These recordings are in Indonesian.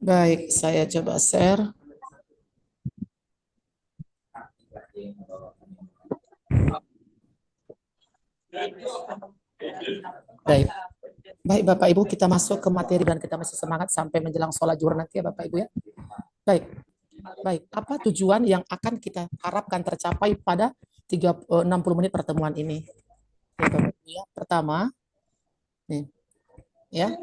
Baik, saya coba share. Baik, baik Bapak Ibu, kita masuk ke materi dan kita masih semangat sampai menjelang sholat zuhur nanti ya Bapak Ibu ya. Baik, baik. Apa tujuan yang akan kita harapkan tercapai pada 60 menit pertemuan ini? Ya, Bapak Ibu ya. Pertama, nih, ya,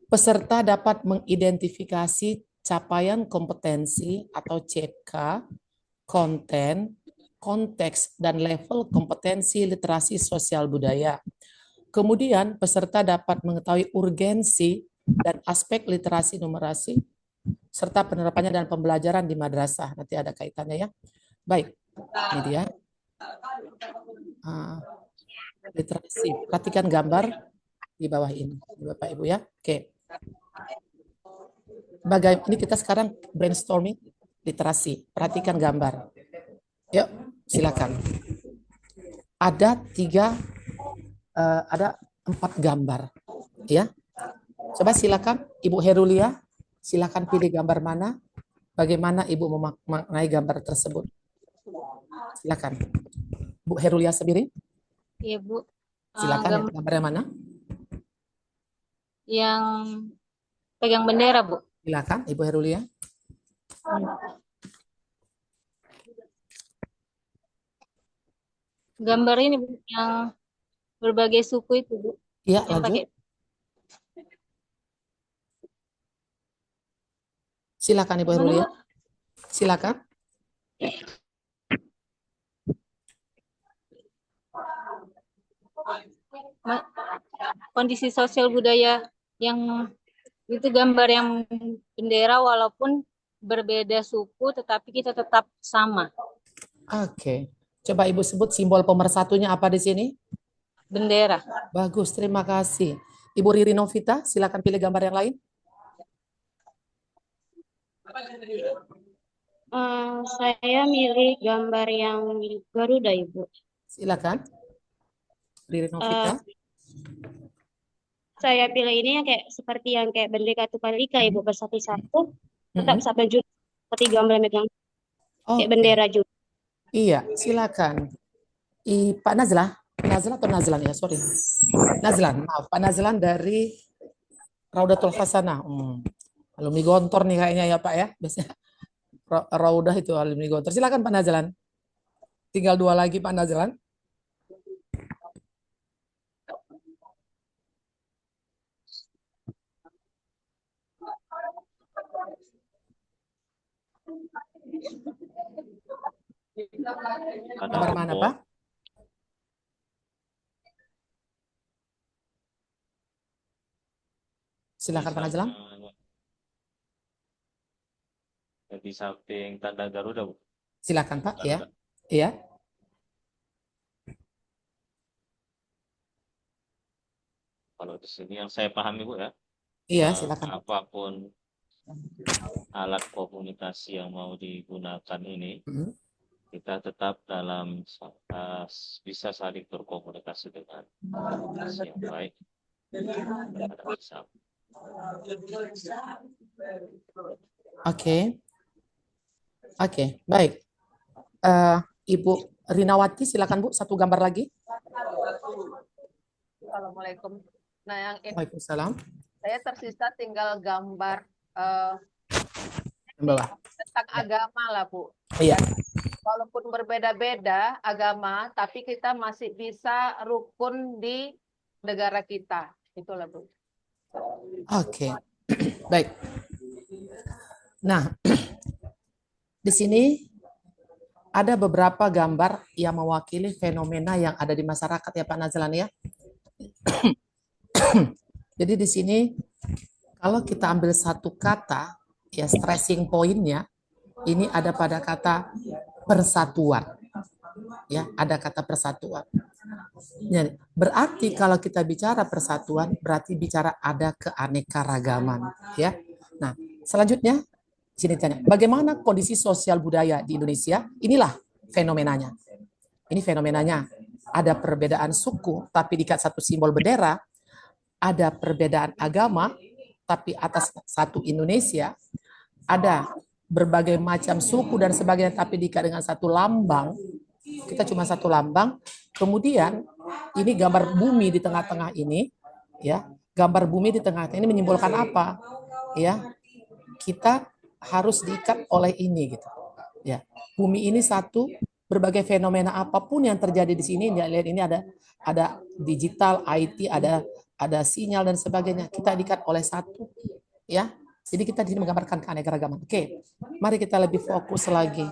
peserta dapat mengidentifikasi capaian kompetensi atau CK, konten, konteks, dan level kompetensi literasi sosial budaya. Kemudian peserta dapat mengetahui urgensi dan aspek literasi numerasi serta penerapannya dan pembelajaran di madrasah. Nanti ada kaitannya ya. Baik, ini dia. Literasi. Perhatikan gambar di bawah ini, Bapak Ibu ya. Oke. Bagaimana ini kita sekarang brainstorming literasi. Perhatikan gambar. Yuk, silakan. Ada ada 4 gambar, ya. Coba silakan, Ibu Herulia, silakan pilih gambar mana. Bagaimana Ibu memaknai gambar tersebut? Silakan, Bu Herulia sendiri. Iya, Bu. Silakan, gambar yang mana? Yang pegang bendera, Bu. Silakan, Ibu Herulia. Gambar ini, Bu, yang berbagai suku itu, Bu. Iya, Yang lanjut. pakai. Silakan, Ibu Herulia. Silakan. Kondisi sosial budaya yang itu gambar yang bendera walaupun berbeda suku tetapi kita tetap sama. Oke. Coba Ibu sebut simbol pemersatunya apa di sini? Bendera. Bagus, terima kasih. Ibu Riri Novita, silakan pilih gambar yang lain. Saya milih gambar yang Garuda, Ibu. Silakan. Riri Novita. Saya pilih ini yang kayak seperti yang kayak Bendera Tunggal Ika, Ibu, bersatu-satu, tetap sampai juga seperti gambar megang kayak bendera juga. Iya, silakan. Pak Nazlah, Nazlah atau Nazlan ya, sorry. Nazlan, maaf, Pak Nazlan dari Raudatul Hasanah. Alumni Gontor nih kayaknya ya Pak ya. Biasanya Raudah itu alumni Gontor. Silakan Pak Nazlan. Tinggal 2 lagi Pak Nazlan. Gambar mana Pak? Silakan Pak Nazlan. Di samping tanda Garuda, Bu. Silakan Pak, ya. Iya. Kalau di sini yang saya pahami, Bu ya. Iya, silakan. Apapun alat komunikasi yang mau digunakan ini, kita tetap dalam bisa saling berkomunikasi dengan komunikasi yang baik. Oke, baik. Ibu Rinawati, silakan Bu, satu gambar lagi. Assalamualaikum. Nah, yang ini Waalaikumsalam. saya tersisa tinggal gambar tentang agama lah, Bu. Iya. Walaupun berbeda-beda agama, tapi kita masih bisa rukun di negara kita. Itulah, Bu. Oke. Baik. Nah, di sini ada beberapa gambar yang mewakili fenomena yang ada di masyarakat ya Pak Nazlan ya. Jadi di sini kalau kita ambil satu kata ya stressing pointnya ini ada pada kata persatuan. Ya, ada kata persatuan. Ya, berarti kalau kita bicara persatuan berarti bicara ada keanekaragaman ya. Nah, selanjutnya sini tanya, bagaimana kondisi sosial budaya di Indonesia? Inilah fenomenanya. Ini fenomenanya. Ada perbedaan suku, tapi diikat satu simbol bendera. Ada perbedaan agama, tapi atas satu Indonesia, ada berbagai macam suku dan sebagainya, tapi diikat dengan satu lambang, kita cuma satu lambang. Kemudian ini gambar bumi di tengah-tengah ini, ya, gambar bumi di tengah ini menyimbolkan apa? Ya, kita harus diikat oleh ini, gitu. Ya, bumi ini satu, berbagai fenomena apapun yang terjadi di sini, lihat ini ada digital, IT, ada sinyal dan sebagainya. Kita diikat oleh satu, ya. Jadi kita di sini menggambarkan keanekaragaman. Oke, mari kita lebih fokus lagi.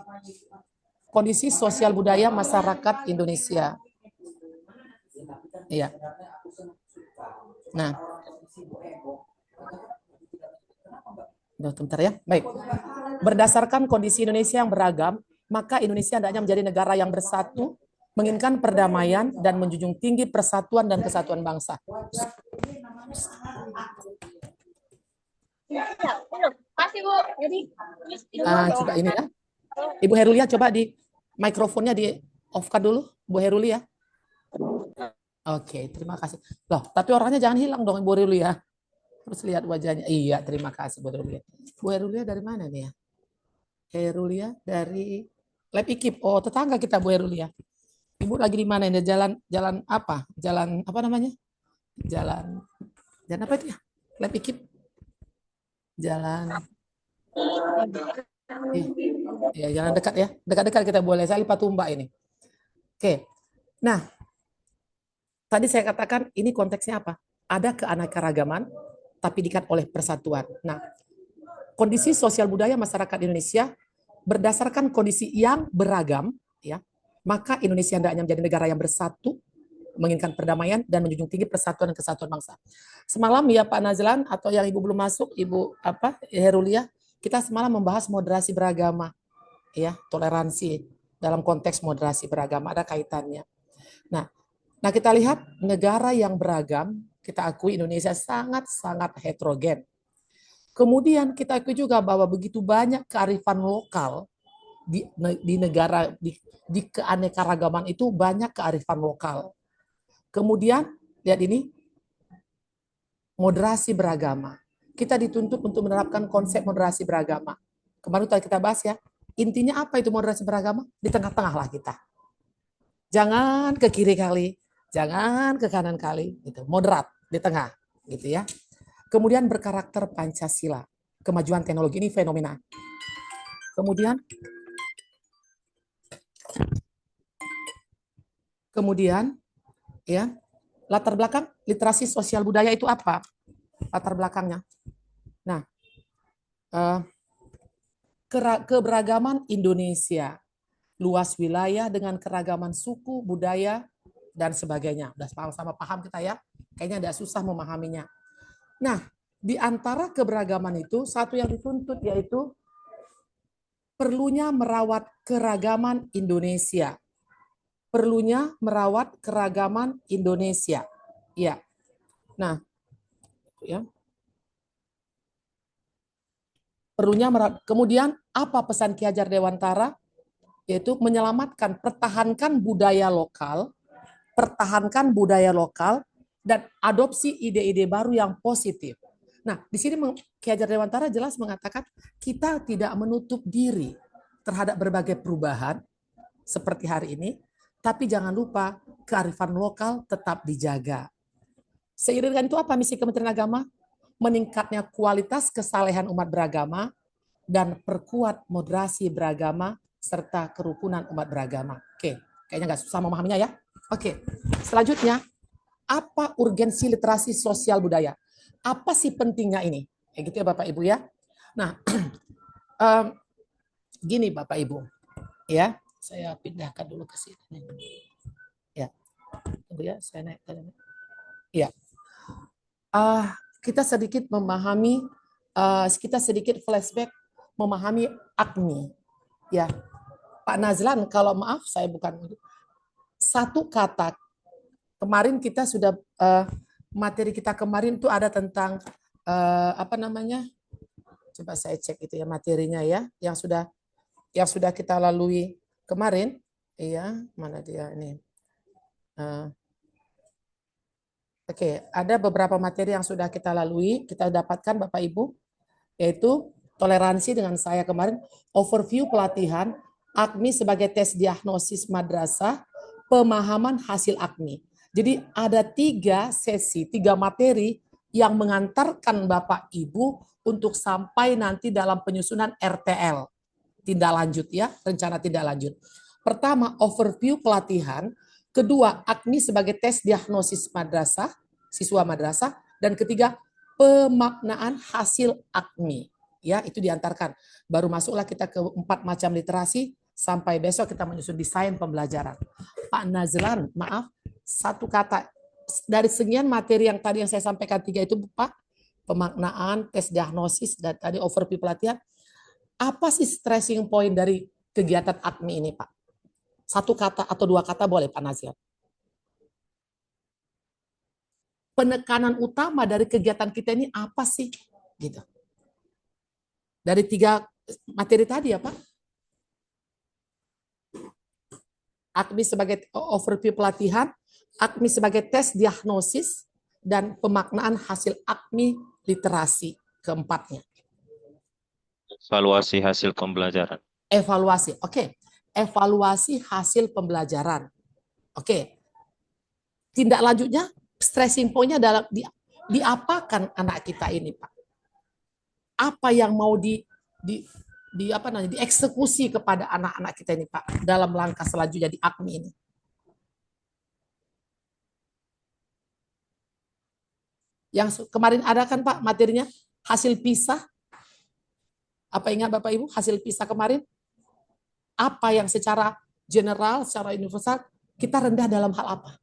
Kondisi sosial budaya masyarakat Indonesia. Iya. Nah, bentar ya. Baik. Berdasarkan kondisi Indonesia yang beragam, maka Indonesia hendaknya menjadi negara yang bersatu, menginginkan perdamaian dan menjunjung tinggi persatuan dan kesatuan bangsa. Coba ini ya. Ibu Herulia, coba di mikrofonnya di off-kan dulu, Bu Herulia. Oke, terima kasih. Loh, tapi orangnya jangan hilang dong, Ibu Herulia. Harus lihat wajahnya. Iya, terima kasih Bu Herulia. Bu Herulia dari mana nih ya? Herulia dari Lab Ikip. Oh, tetangga kita Bu Herulia. Ibu lagi di mana ini? Jalan apa? Jalan apa namanya? Jalan apa itu ya? Lab Ikip. Jalan. Ya, jangan dekat ya. Dekat-dekat kita boleh. Saya lipat tumbak ini. Oke. Nah, tadi saya katakan ini konteksnya apa? Ada keanekaragaman, tapi diikat oleh persatuan. Nah, kondisi sosial budaya masyarakat Indonesia berdasarkan kondisi yang beragam, ya, maka Indonesia hendaknya menjadi negara yang bersatu, menginginkan perdamaian dan menjunjung tinggi persatuan dan kesatuan bangsa. Semalam ya Pak Nazlan atau yang Ibu belum masuk, Ibu Herulia, kita semalam membahas moderasi beragama, ya, toleransi dalam konteks moderasi beragama ada kaitannya. Nah kita lihat negara yang beragam, kita akui Indonesia sangat-sangat heterogen. Kemudian kita akui juga bahwa begitu banyak kearifan lokal di negara, di keanekaragaman itu banyak kearifan lokal. Kemudian lihat ini, moderasi beragama. Kita dituntut untuk menerapkan konsep moderasi beragama. Kemarin tadi kita bahas ya, intinya apa itu moderasi beragama? Di tengah-tengah lah kita. Jangan ke kiri kali, jangan ke kanan kali, gitu. Moderat di tengah, gitu ya. Kemudian berkarakter Pancasila, kemajuan teknologi ini fenomena. Kemudian ya, latar belakang literasi sosial budaya itu apa? Latar belakangnya. Nah, keberagaman Indonesia, luas wilayah dengan keragaman suku, budaya, dan sebagainya. Udah sama-sama paham kita ya? Kayaknya tidak susah memahaminya. Nah, di antara keberagaman itu, satu yang dituntut yaitu perlunya merawat keragaman Indonesia. Perlunya merawat keragaman Indonesia. Ya. Nah, ya. Perlunya merawat. Kemudian apa pesan Ki Hajar Dewantara? Yaitu menyelamatkan, pertahankan budaya lokal, dan adopsi ide-ide baru yang positif. Nah, di sini Ki Hajar Dewantara jelas mengatakan kita tidak menutup diri terhadap berbagai perubahan seperti hari ini, tapi jangan lupa kearifan lokal tetap dijaga. Seiring dengan itu apa misi Kementerian Agama? Meningkatnya kualitas kesalehan umat beragama dan perkuat moderasi beragama serta kerukunan umat beragama. Oke, kayaknya nggak susah memahaminya ya. Oke, selanjutnya apa urgensi literasi sosial budaya? Apa sih pentingnya ini? Kayak gitu ya Bapak Ibu ya. Nah, gini Bapak Ibu, ya, saya pindahkan dulu ke sini. Ya, tunggu ya, saya naik. Ya, kita sedikit memahami, kita sedikit flashback memahami AKMI. Ya, Pak Nazlan, kalau maaf saya bukan satu kata. Kemarin kita sudah materi kita kemarin itu ada tentang apa namanya? Coba saya cek itu ya materinya ya, yang sudah kita lalui kemarin. Iya, mana dia ini? Oke, ada beberapa materi yang sudah kita lalui, kita dapatkan Bapak Ibu, yaitu toleransi dengan saya kemarin, overview pelatihan, AKMI sebagai tes diagnosis madrasah, pemahaman hasil AKMI. Jadi ada 3 sesi, 3 materi yang mengantarkan Bapak Ibu untuk sampai nanti dalam penyusunan RTL, tindak lanjut ya, rencana tindak lanjut. Pertama, overview pelatihan. Kedua, AKMI sebagai tes diagnosis madrasah, siswa madrasah. Dan ketiga, pemaknaan hasil AKMI. Ya, itu diantarkan. Baru masuklah kita ke 4 macam literasi, sampai besok kita menyusun desain pembelajaran. Pak Nazlan, maaf, satu kata. Dari sekian materi yang tadi yang saya sampaikan 3 itu, Pak, pemaknaan, tes diagnosis, dan tadi overview pelatihan, apa sih stressing point dari kegiatan AKMI ini, Pak? Satu kata atau 2 kata boleh, Pak Nazir. Penekanan utama dari kegiatan kita ini apa sih? Gitu. Dari 3 materi tadi ya, Pak. AKMI sebagai overview pelatihan, AKMI sebagai tes diagnosis, dan pemaknaan hasil AKMI literasi keempatnya. Evaluasi hasil pembelajaran. Evaluasi, oke. Evaluasi hasil pembelajaran. Oke. Tindak lanjutnya, stressing point-nya adalah diapakan anak kita ini, Pak? Apa yang mau dieksekusi kepada anak-anak kita ini, Pak, dalam langkah selanjutnya di AKMI ini? Yang kemarin ada kan, Pak, materinya hasil PISA. Apa ingat Bapak Ibu hasil PISA kemarin? Apa yang secara general, secara universal kita rendah dalam hal apa?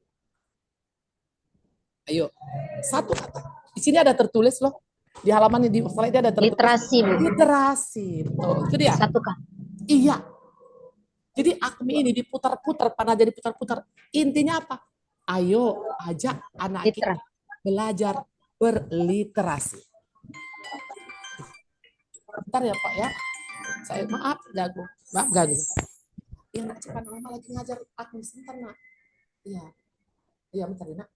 Ayo, satu kata. Di sini ada tertulis loh. Di halaman di slide ada tertulis. Literasi, Bu. Literasi, betul. Itu dia. Satu kan. Iya. Jadi AKMI ini diputar-putar, pernah jadi putar-putar. Intinya apa? Ayo ajak anak kita belajar berliterasi. Bentar ya Pak ya. Saya maaf gagu. Maaf gagu. Iya nak, cepat mama lagi ngajar AKMI sebentar nak. Iya. Iya bentar ya nak.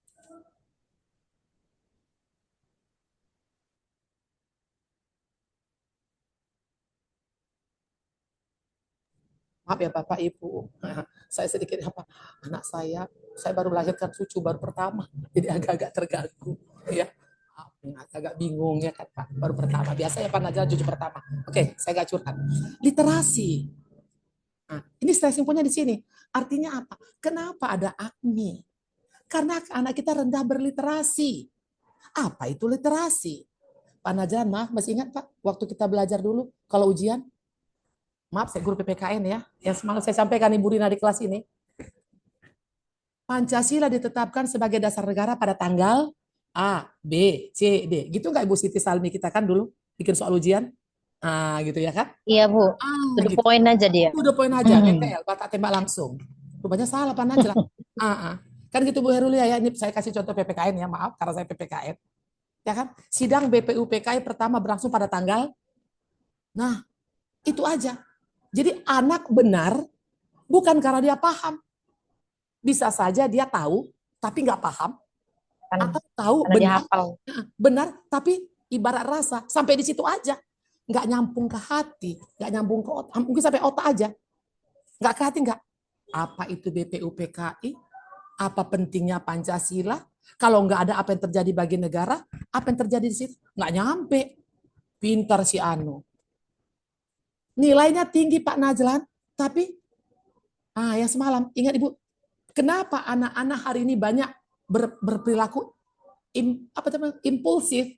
Maaf ya Bapak Ibu, saya sedikit anak saya baru melahirkan cucu baru pertama, jadi agak-agak terganggu, ya, agak bingung ya kan Pak, baru pertama. Biasanya Pak Najwa cucu pertama. Oke, saya gak curhat. Literasi. Nah, ini stressing point-nya di sini. Artinya apa? Kenapa ada AKMI? Karena anak kita rendah berliterasi. Apa itu literasi? Pak Najwa, masih ingat Pak, waktu kita belajar dulu kalau ujian? Maaf, saya guru PPKN ya. Yang semalam saya sampaikan Ibu Rina di kelas ini. Pancasila ditetapkan sebagai dasar negara pada tanggal A, B, C, D. Gitu nggak Ibu Siti Salmi kita kan dulu bikin soal ujian? Ah, gitu ya kan? Iya, Bu. Gitu. Poin aja dia. Udah poin aja, BTL, batak tembak langsung. Rupanya salah Pak Najla. Kan gitu Bu Herulia ya. Ini saya kasih contoh PPKN ya, maaf karena saya PPKN. Ya kan? Sidang BPUPKI pertama berlangsung pada tanggal. Nah, itu aja. Jadi anak benar bukan karena dia paham. Bisa saja dia tahu tapi nggak paham. Atau tahu benar tapi ibarat rasa. Sampai di situ aja. Nggak nyambung ke hati. Nggak nyambung ke otak. Mungkin sampai otak aja. Nggak ke hati nggak. Apa itu BPUPKI? Apa pentingnya Pancasila? Kalau nggak ada apa yang terjadi bagi negara, apa yang terjadi di situ? Nggak nyampe. Pintar si Anu. Nilainya tinggi Pak Najlan, tapi yang semalam ingat Ibu, kenapa anak-anak hari ini banyak berperilaku impulsif?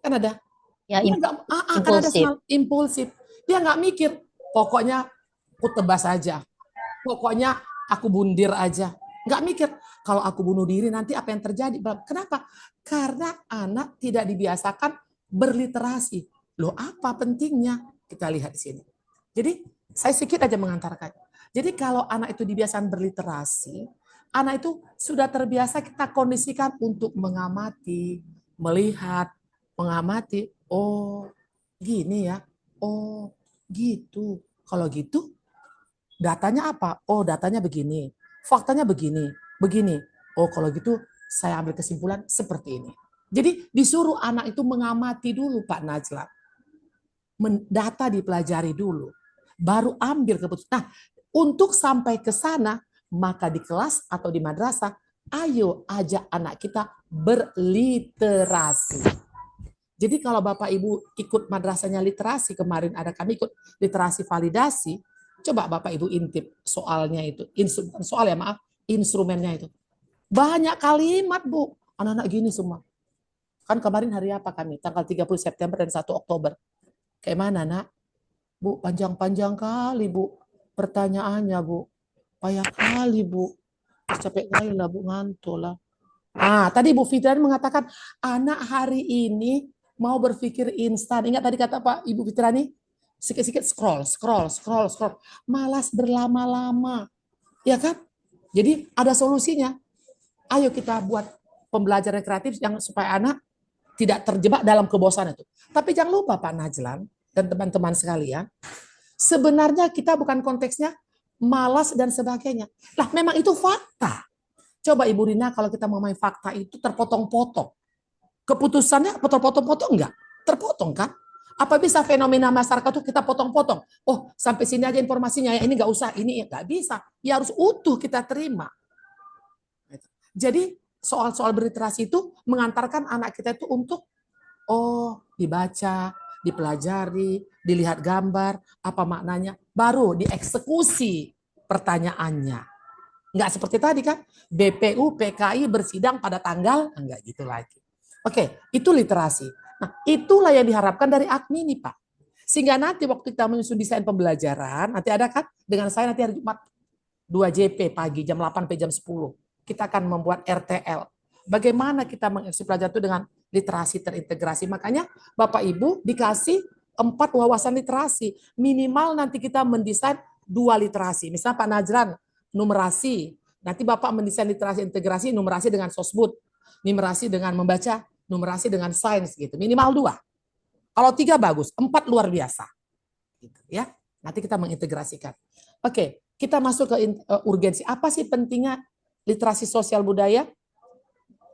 Kan ada. Ya, kan ada impulsif. Dia nggak mikir, pokoknya aku tebas aja. Pokoknya aku bundir aja. Nggak mikir, kalau aku bunuh diri nanti apa yang terjadi? Kenapa? Karena anak tidak dibiasakan berliterasi. Loh, apa pentingnya? Kita lihat di sini. Jadi saya sedikit aja mengantarkan. Jadi kalau anak itu dibiasakan berliterasi, anak itu sudah terbiasa kita kondisikan untuk mengamati, melihat, mengamati. Oh, gini ya. Oh, gitu. Kalau gitu, datanya apa? Oh, datanya begini. Faktanya begini. Begini. Oh, kalau gitu saya ambil kesimpulan seperti ini. Jadi disuruh anak itu mengamati dulu Pak Najla. Data dipelajari dulu. Baru ambil keputusan. Nah, untuk sampai ke sana, maka di kelas atau di madrasah, ayo ajak anak kita berliterasi. Jadi kalau Bapak Ibu ikut madrasahnya literasi, kemarin ada kami ikut literasi validasi, coba Bapak Ibu intip soalnya itu. Soal ya maaf, instrumennya itu. Banyak kalimat Bu, anak-anak gini semua. Kan kemarin hari apa kami? Tanggal 30 September dan 1 Oktober. Kayak mana nak? Bu, panjang-panjang kali Bu. Pertanyaannya Bu. Payah kali Bu. Capek kali lah Bu, ngantuk lah. Tadi Bu Fitran mengatakan, anak hari ini mau berpikir instan. Ingat tadi kata Pak Ibu Fitrani? Sikit-sikit scroll. Malas berlama-lama. Ya kan? Jadi ada solusinya. Ayo kita buat pembelajaran kreatif yang supaya anak tidak terjebak dalam kebosanan itu. Tapi jangan lupa Pak Najlan dan teman-teman sekalian, sebenarnya kita bukan konteksnya malas dan sebagainya. Lah memang itu fakta. Coba Ibu Rina kalau kita mau main fakta itu terpotong-potong. Keputusannya terpotong-potong enggak? Terpotong kan? Apa bisa fenomena masyarakat itu kita potong-potong? Oh sampai sini aja informasinya, ya ini enggak usah, ini enggak bisa. Ya harus utuh kita terima. Jadi soal-soal berliterasi itu mengantarkan anak kita itu untuk dibaca, dipelajari, dilihat gambar, apa maknanya, baru dieksekusi pertanyaannya. Enggak seperti tadi kan, BPU, PKI bersidang pada tanggal, enggak gitu lagi. Oke, itu literasi. Nah, itulah yang diharapkan dari AKMI nih Pak. Sehingga nanti waktu kita menyusun desain pembelajaran, nanti ada kan, dengan saya nanti hari Jumat 2 JP pagi, jam 8 sampai jam 10. Kita akan membuat RTL. Bagaimana kita mengeksekusi pelajaran itu dengan literasi terintegrasi. Makanya Bapak Ibu dikasih 4 wawasan literasi. Minimal nanti kita mendesain 2 literasi. Misalnya Pak Najran, numerasi. Nanti Bapak mendesain literasi integrasi, numerasi dengan sosbud. Numerasi dengan membaca, numerasi dengan sains gitu. Minimal 2. Kalau 3 bagus, 4 luar biasa. Gitu, ya. Nanti kita mengintegrasikan. Oke, kita masuk ke urgensi. Apa sih pentingnya literasi sosial budaya?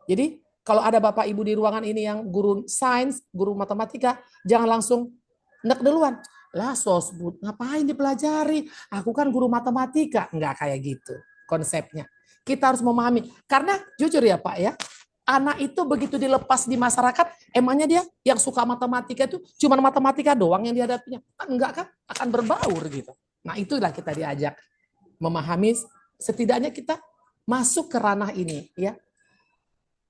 Jadi kalau ada Bapak Ibu di ruangan ini yang guru sains, guru matematika, jangan langsung nek duluan. Lah sosbud, ngapain dipelajari? Aku kan guru matematika. Enggak kayak gitu konsepnya. Kita harus memahami. Karena jujur ya Pak ya, anak itu begitu dilepas di masyarakat, emangnya dia yang suka matematika itu cuma matematika doang yang dihadapinya? Enggak kan? Akan berbaur gitu. Nah itulah kita diajak memahami, setidaknya kita masuk ke ranah ini ya.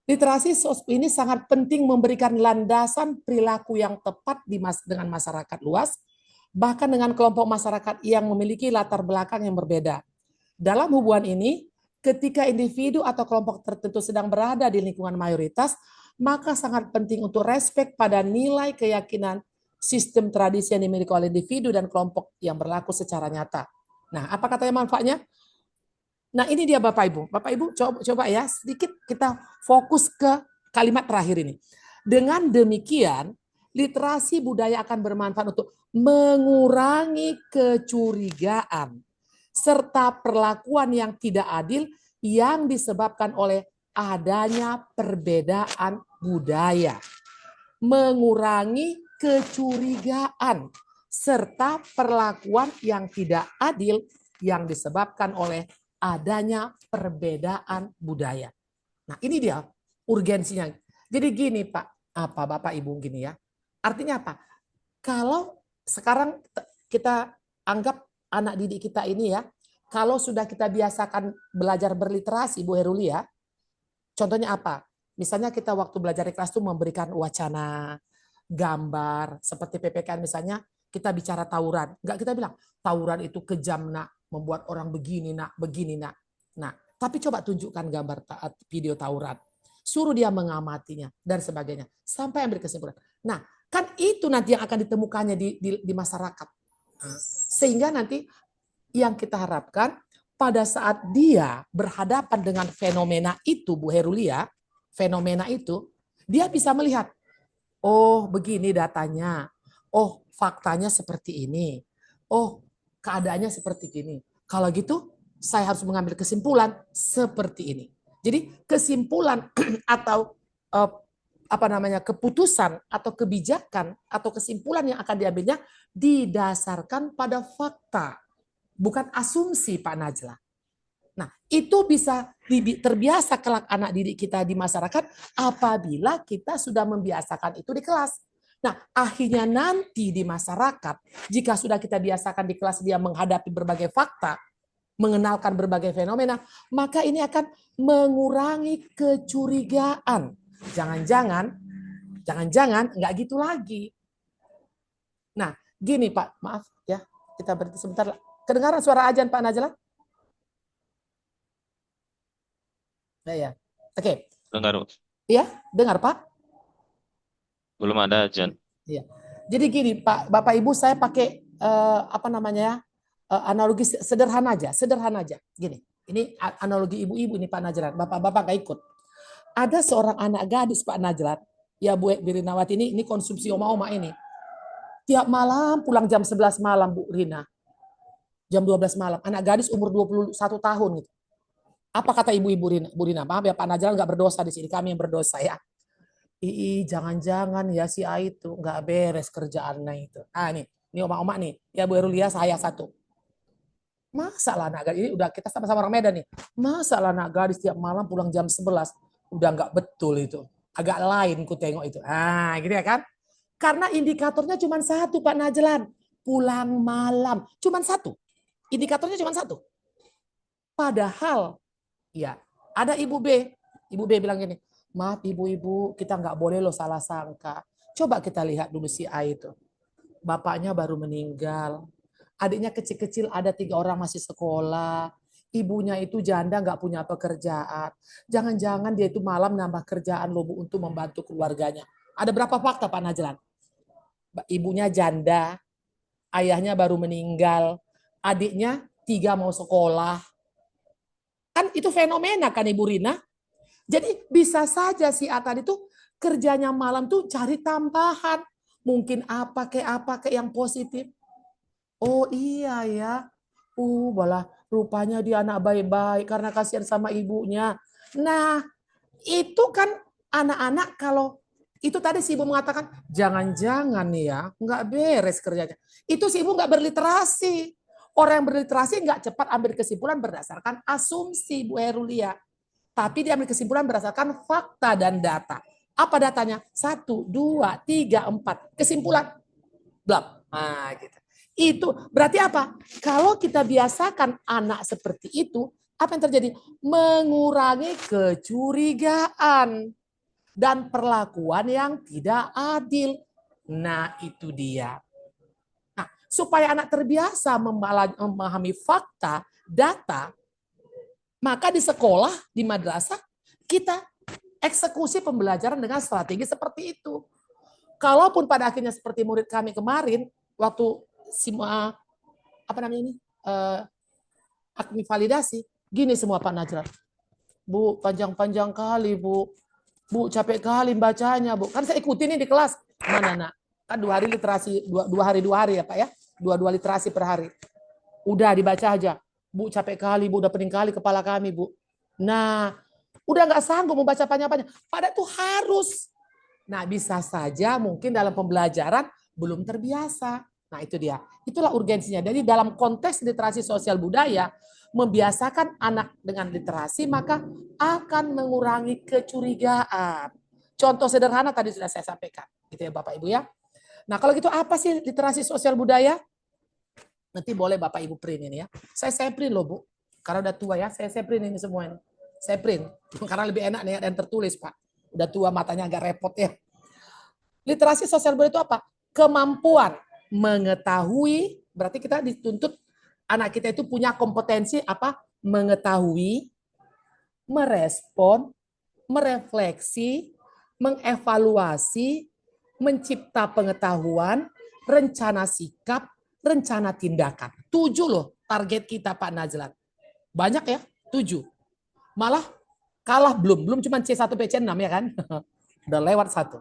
Literasi ini sangat penting memberikan landasan perilaku yang tepat dengan masyarakat luas, bahkan dengan kelompok masyarakat yang memiliki latar belakang yang berbeda. Dalam hubungan ini, ketika individu atau kelompok tertentu sedang berada di lingkungan mayoritas, maka sangat penting untuk respek pada nilai keyakinan sistem tradisi yang dimiliki oleh individu dan kelompok yang berlaku secara nyata. Nah, apa katanya manfaatnya? Nah, ini dia Bapak Ibu. Bapak Ibu coba ya sedikit kita fokus ke kalimat terakhir ini. Dengan demikian, literasi budaya akan bermanfaat untuk mengurangi kecurigaan serta perlakuan yang tidak adil yang disebabkan oleh adanya perbedaan budaya. Mengurangi kecurigaan serta perlakuan yang tidak adil yang disebabkan oleh adanya perbedaan budaya. Nah, ini dia urgensinya. Jadi gini Pak, Bapak Ibu gini ya. Artinya apa? Kalau sekarang kita anggap anak didik kita ini ya, kalau sudah kita biasakan belajar berliterasi, Bu Heruli ya, contohnya apa? Misalnya kita waktu belajar di kelas itu memberikan wacana, gambar, seperti PPKN misalnya, kita bicara tawuran. Enggak kita bilang, tawuran itu kejam nak, membuat orang begini nak, begini nak. Nah, tapi coba tunjukkan gambar video tawuran. Suruh dia mengamatinya, dan sebagainya. Sampai ambil kesimpulan. Nah, kan itu nanti yang akan ditemukannya di masyarakat. Sehingga nanti yang kita harapkan pada saat dia berhadapan dengan fenomena itu, Bu Herulia, fenomena itu, dia bisa melihat, oh begini datanya, oh faktanya seperti ini, oh keadaannya seperti ini. Kalau gitu, saya harus mengambil kesimpulan seperti ini. Jadi kesimpulan atau keputusan atau kebijakan atau kesimpulan yang akan diambilnya didasarkan pada fakta, bukan asumsi, Pak Najla. Nah, itu bisa terbiasa kelak anak didik kita di masyarakat apabila kita sudah membiasakan itu di kelas. Nah, akhirnya nanti di masyarakat, jika sudah kita biasakan di kelas dia menghadapi berbagai fakta, mengenalkan berbagai fenomena, maka ini akan mengurangi kecurigaan. Jangan-jangan nggak gitu lagi. Nah, gini Pak, maaf ya, kita berhenti sebentar. Kedengaran suara azan Pak Najla? Ya. Oke. Dengar. Iya, dengar Pak? Belum ada Jan. Iya. Jadi gini Pak, Bapak Ibu, saya pakai analogi sederhana aja. Gini, ini analogi ibu-ibu ini Pak Najlan. Bapak-bapak nggak ikut. Ada seorang anak gadis Pak Najlan, ya Bu Birinawati ini konsumsi oma-oma ini. Tiap malam pulang jam 11 malam Bu Rina. Jam 12 malam. Anak gadis umur 21 tahun gitu. Apa kata ibu-ibu Bu Rina? Maaf ya Pak Najlan nggak berdosa di sini, kami yang berdosa ya. Jangan-jangan ya si A itu nggak beres kerjaannya itu. Ah ini oma-oma nih. Ya Bu Erulia saya satu. Masa lah anak gadis, ini udah kita sama-sama orang Medan nih. Masa lah anak gadis tiap malam pulang jam 11. Udah nggak betul itu. Agak lain ku tengok itu. Ah gitu ya kan. Karena indikatornya cuma satu Pak Najlan. Pulang malam. Cuma satu. Indikatornya cuma satu. Padahal ya, ada Ibu B. Ibu B bilang gini, maaf ibu-ibu, kita nggak boleh loh salah sangka. Coba kita lihat dulu si A itu. Bapaknya baru meninggal. Adiknya kecil-kecil ada 3 orang masih sekolah. Ibunya itu janda nggak punya pekerjaan. Jangan-jangan dia itu malam nambah kerjaan loh Bu untuk membantu keluarganya. Ada berapa fakta Pak Najlan? Ibunya janda, ayahnya baru meninggal, adiknya 3 mau sekolah. Kan itu fenomena kan Ibu Rina. Jadi bisa saja si A tadi itu kerjanya malam tuh cari tambahan. Mungkin apa kayak yang positif. Oh iya ya. Malah rupanya dia anak baik-baik karena kasihan sama ibunya. Nah, itu kan anak-anak kalau itu tadi si ibu mengatakan jangan-jangan nih ya nggak beres kerjanya. Itu si ibu nggak berliterasi. Orang yang berliterasi nggak cepat ambil kesimpulan berdasarkan asumsi, Bu Herulia. Tapi dia ambil kesimpulan berdasarkan fakta dan data. Apa datanya? 1, 2, 3, 4. Kesimpulan. Blab. Nah, gitu. Itu berarti apa? Kalau kita biasakan anak seperti itu, apa yang terjadi? Mengurangi kecurigaan dan perlakuan yang tidak adil. Nah, itu dia. Supaya anak terbiasa memahami fakta, data, maka di sekolah, di madrasah, kita eksekusi pembelajaran dengan strategi seperti itu. Kalaupun pada akhirnya seperti murid kami kemarin, waktu akmi validasi, gini semua Pak Najlan. Bu, panjang-panjang kali Bu. Bu, capek kali bacanya Bu. Kan saya ikutin ini di kelas. Mana nak? Kan 2 hari literasi, 2 hari ya Pak ya. 2 literasi per hari. Udah dibaca aja. Bu capek kali, Bu udah pening kali kepala kami Bu. Nah, udah nggak sanggup membaca panjang-panjang. Padahal itu harus. Nah, bisa saja mungkin dalam pembelajaran belum terbiasa. Nah, itu dia. Itulah urgensinya. Jadi dalam konteks literasi sosial budaya, membiasakan anak dengan literasi maka akan mengurangi kecurigaan. Contoh sederhana tadi sudah saya sampaikan. Gitu ya Bapak Ibu ya. Nah, kalau gitu apa sih literasi sosial budaya? Nanti boleh Bapak Ibu print ini ya. Saya print loh Bu. Karena udah tua ya, saya print ini semua ini. Saya print. Karena lebih enak nih dan tertulis Pak. Udah tua matanya agak repot ya. Literasi sosial budaya itu apa? Kemampuan mengetahui, berarti kita dituntut anak kita itu punya kompetensi apa? Mengetahui, merespon, merefleksi, mengevaluasi, mencipta pengetahuan, rencana sikap, rencana tindakan. 7 loh target kita Pak Najlan. Banyak ya, 7. Malah kalah belum cuma C1 PC6 ya kan. Udah lewat 1.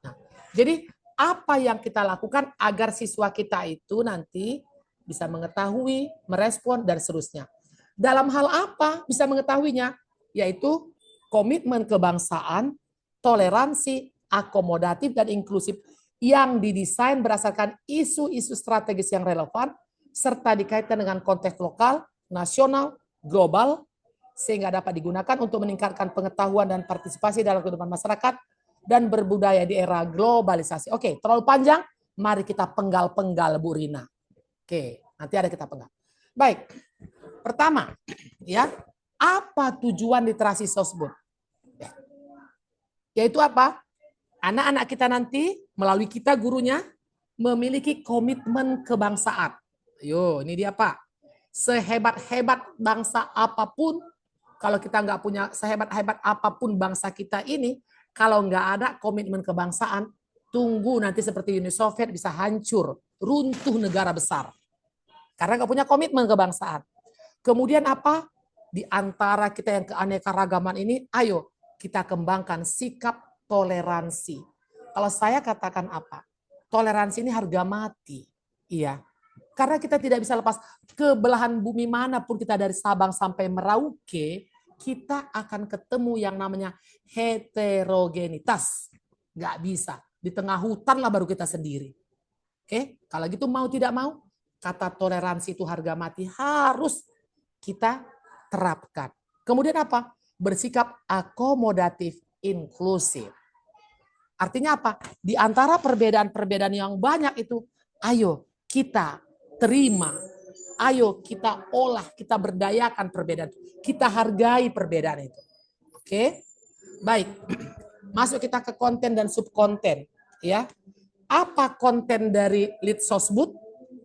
Nah, jadi apa yang kita lakukan agar siswa kita itu nanti bisa mengetahui, merespon dan seterusnya. Dalam hal apa bisa mengetahuinya? Yaitu komitmen kebangsaan, toleransi, akomodatif, dan inklusif yang didesain berdasarkan isu-isu strategis yang relevan, serta dikaitkan dengan konteks lokal, nasional, global, sehingga dapat digunakan untuk meningkatkan pengetahuan dan partisipasi dalam kehidupan masyarakat dan berbudaya di era globalisasi. Oke, terlalu panjang, mari kita penggal-penggal Bu Rina. Oke, nanti ada kita penggal. Baik, pertama, ya, apa tujuan literasi sosbud? Yaitu apa? Anak-anak kita nanti melalui kita gurunya memiliki komitmen kebangsaan. Yo, ini dia Pak. Sehebat-hebat bangsa apapun, kalau kita nggak punya sehebat-hebat apapun bangsa kita ini, kalau nggak ada komitmen kebangsaan, tunggu nanti seperti Uni Soviet bisa hancur, runtuh negara besar. Karena nggak punya komitmen kebangsaan. Kemudian apa? Di antara kita yang keanekaragaman ini, ayo kita kembangkan sikap toleransi. Kalau saya katakan apa? Toleransi ini harga mati. Iya. Karena kita tidak bisa lepas ke belahan bumi manapun kita dari Sabang sampai Merauke, kita akan ketemu yang namanya heterogenitas. Nggak bisa. Di tengah hutan lah baru kita sendiri. Oke, kalau gitu mau tidak mau, kata toleransi itu harga mati harus kita terapkan. Kemudian apa? Bersikap akomodatif, inklusif. Artinya apa? Di antara perbedaan-perbedaan yang banyak itu, ayo kita terima, ayo kita olah, kita berdayakan perbedaan, kita hargai perbedaan itu. Oke, baik. Masuk kita ke konten dan subkonten, ya. Apa konten dari lead sosbud?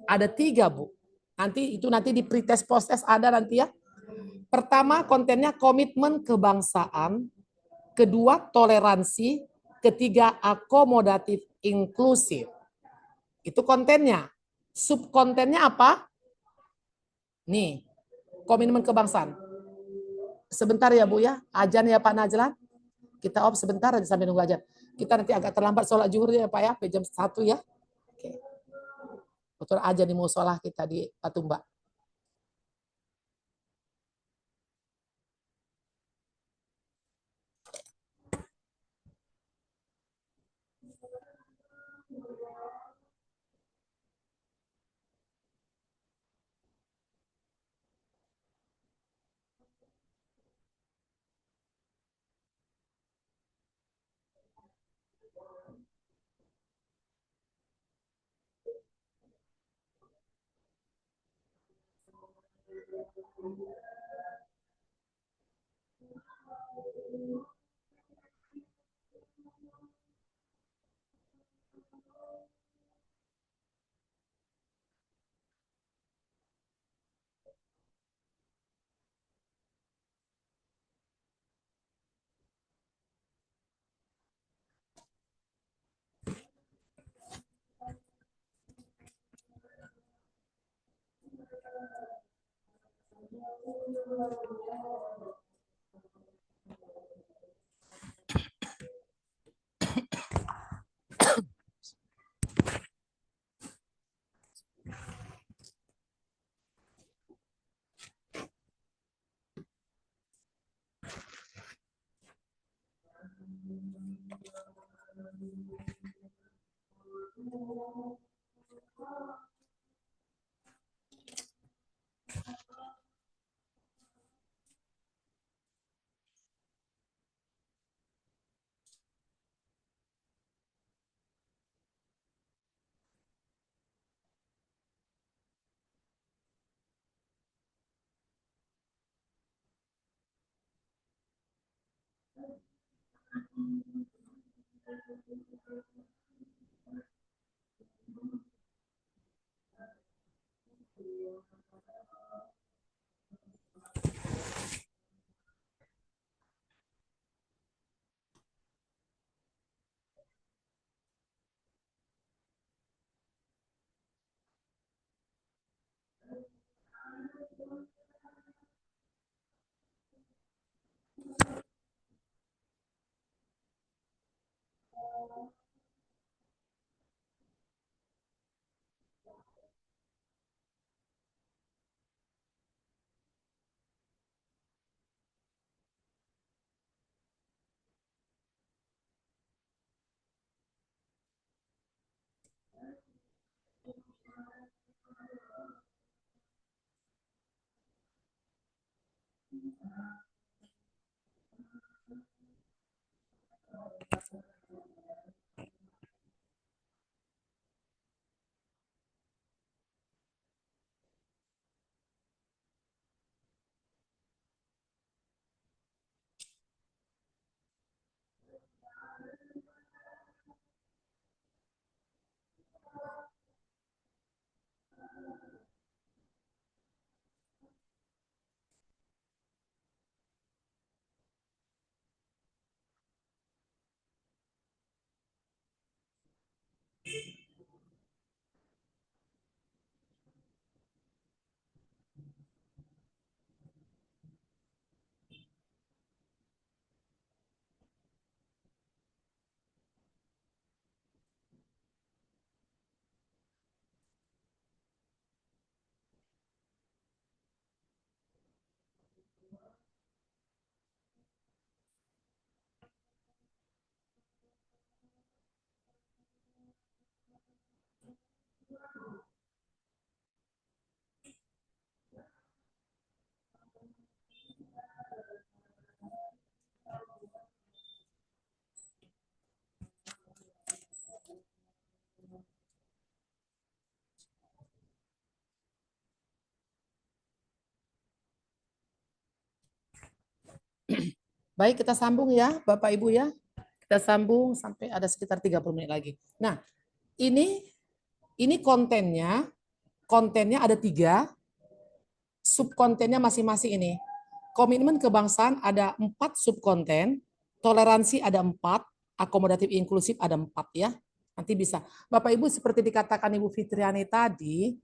Ada 3 Bu. Nanti di pretest post-test ada nanti ya. Pertama kontennya komitmen kebangsaan, kedua toleransi, ketiga akomodatif inklusif. Itu kontennya. Subkontennya apa? Nih, komitmen kebangsaan. Sebentar ya Bu ya, ajan ya Pak Najlan. Kita off sebentar aja sampai nunggu ajan. Kita nanti agak terlambat sholat zuhur ya Pak ya, jam 1 ya. Oke. Betul aja di musola kita di Patumba. Baik, kita sambung ya, Bapak Ibu ya. Kita sambung sampai ada sekitar 30 menit lagi. Nah, ini kontennya ada 3, subkontennya masing-masing ini. Komitmen kebangsaan ada 4 subkonten, toleransi ada 4, akomodatif inklusif ada 4 ya. Nanti bisa. Bapak Ibu seperti dikatakan Ibu Fitriani tadi,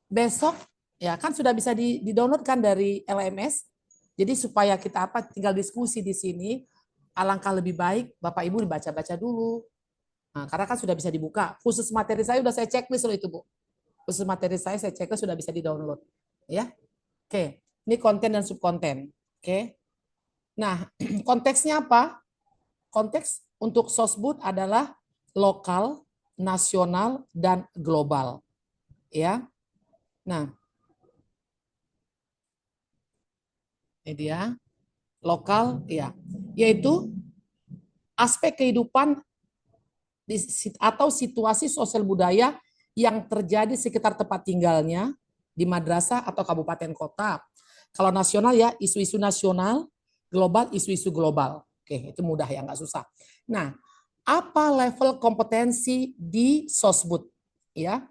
besok ya kan sudah bisa di-download kan dari LMS. Jadi supaya kita tinggal diskusi di sini, alangkah lebih baik Bapak Ibu dibaca-baca dulu. Nah, karena kan sudah bisa dibuka. Khusus materi saya sudah saya checklist loh itu, Bu. Khusus materi saya checklist sudah bisa di-download. Ya. Oke, ini konten dan subkonten. Oke. Nah, konteksnya apa? Konteks untuk Sosbud adalah lokal, nasional, dan global. Ya. Nah, ini dia. Lokal, ya. Yaitu aspek kehidupan atau situasi sosial budaya yang terjadi sekitar tempat tinggalnya di madrasah atau kabupaten kota. Kalau nasional ya isu-isu nasional, global isu-isu global. Oke, itu mudah ya, nggak susah. Nah, apa level kompetensi di Sosbud? Ya,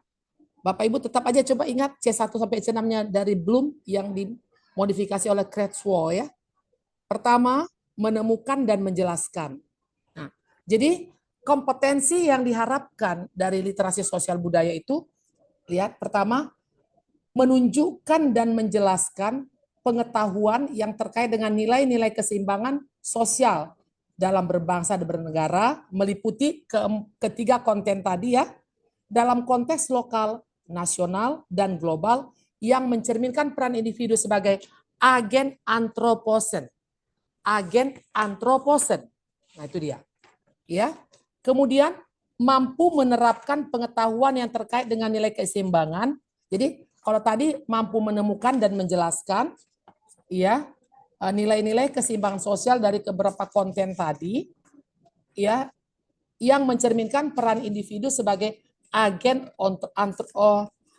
Bapak Ibu tetap aja coba ingat C1 sampai C6-nya dari Bloom yang dimodifikasi oleh Kurzweil ya. Pertama, menemukan dan menjelaskan. Nah, jadi kompetensi yang diharapkan dari literasi sosial budaya itu, lihat pertama, menunjukkan dan menjelaskan pengetahuan yang terkait dengan nilai-nilai keseimbangan sosial dalam berbangsa dan bernegara, meliputi ketiga konten tadi ya, dalam konteks lokal, nasional, dan global yang mencerminkan peran individu sebagai agen antroposen. Agen antroposen. Nah, itu dia. Ya. Kemudian mampu menerapkan pengetahuan yang terkait dengan nilai keseimbangan. Jadi, kalau tadi mampu menemukan dan menjelaskan ya, nilai-nilai keseimbangan sosial dari beberapa konten tadi ya, yang mencerminkan peran individu sebagai agen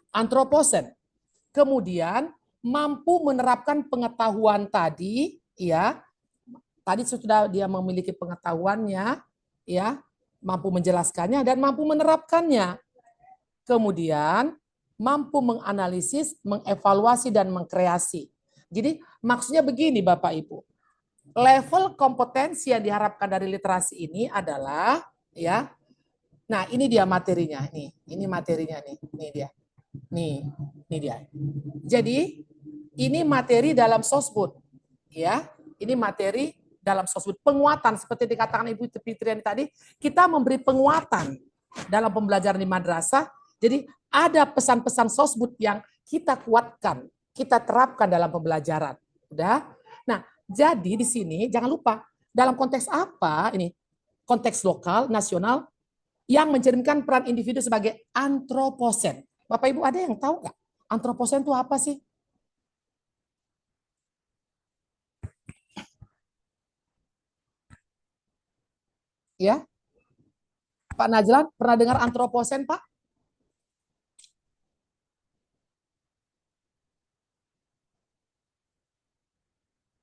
antroposen. Kemudian mampu menerapkan pengetahuan tadi ya. Tadi sudah dia memiliki pengetahuannya, ya, mampu menjelaskannya dan mampu menerapkannya. Kemudian mampu menganalisis, mengevaluasi dan mengkreasi. Jadi maksudnya begini Bapak Ibu. Level kompetensi yang diharapkan dari literasi ini adalah ya. Nah, ini dia materinya nih. Ini materinya nih. Ini dia. Ini dia. Jadi ini materi dalam Sosbud. Ya, ini materi dalam Sosbud, penguatan seperti dikatakan Ibu Fitriani tadi, kita memberi penguatan dalam pembelajaran di madrasah. Jadi ada pesan-pesan Sosbud yang kita kuatkan, kita terapkan dalam pembelajaran. Udah? Nah, jadi di sini jangan lupa dalam konteks apa ini? Konteks lokal, nasional yang mencerminkan peran individu sebagai antroposen. Bapak Ibu ada yang tahu nggak? Antroposen itu apa sih? Ya, Pak Najlan pernah dengar antroposen, Pak?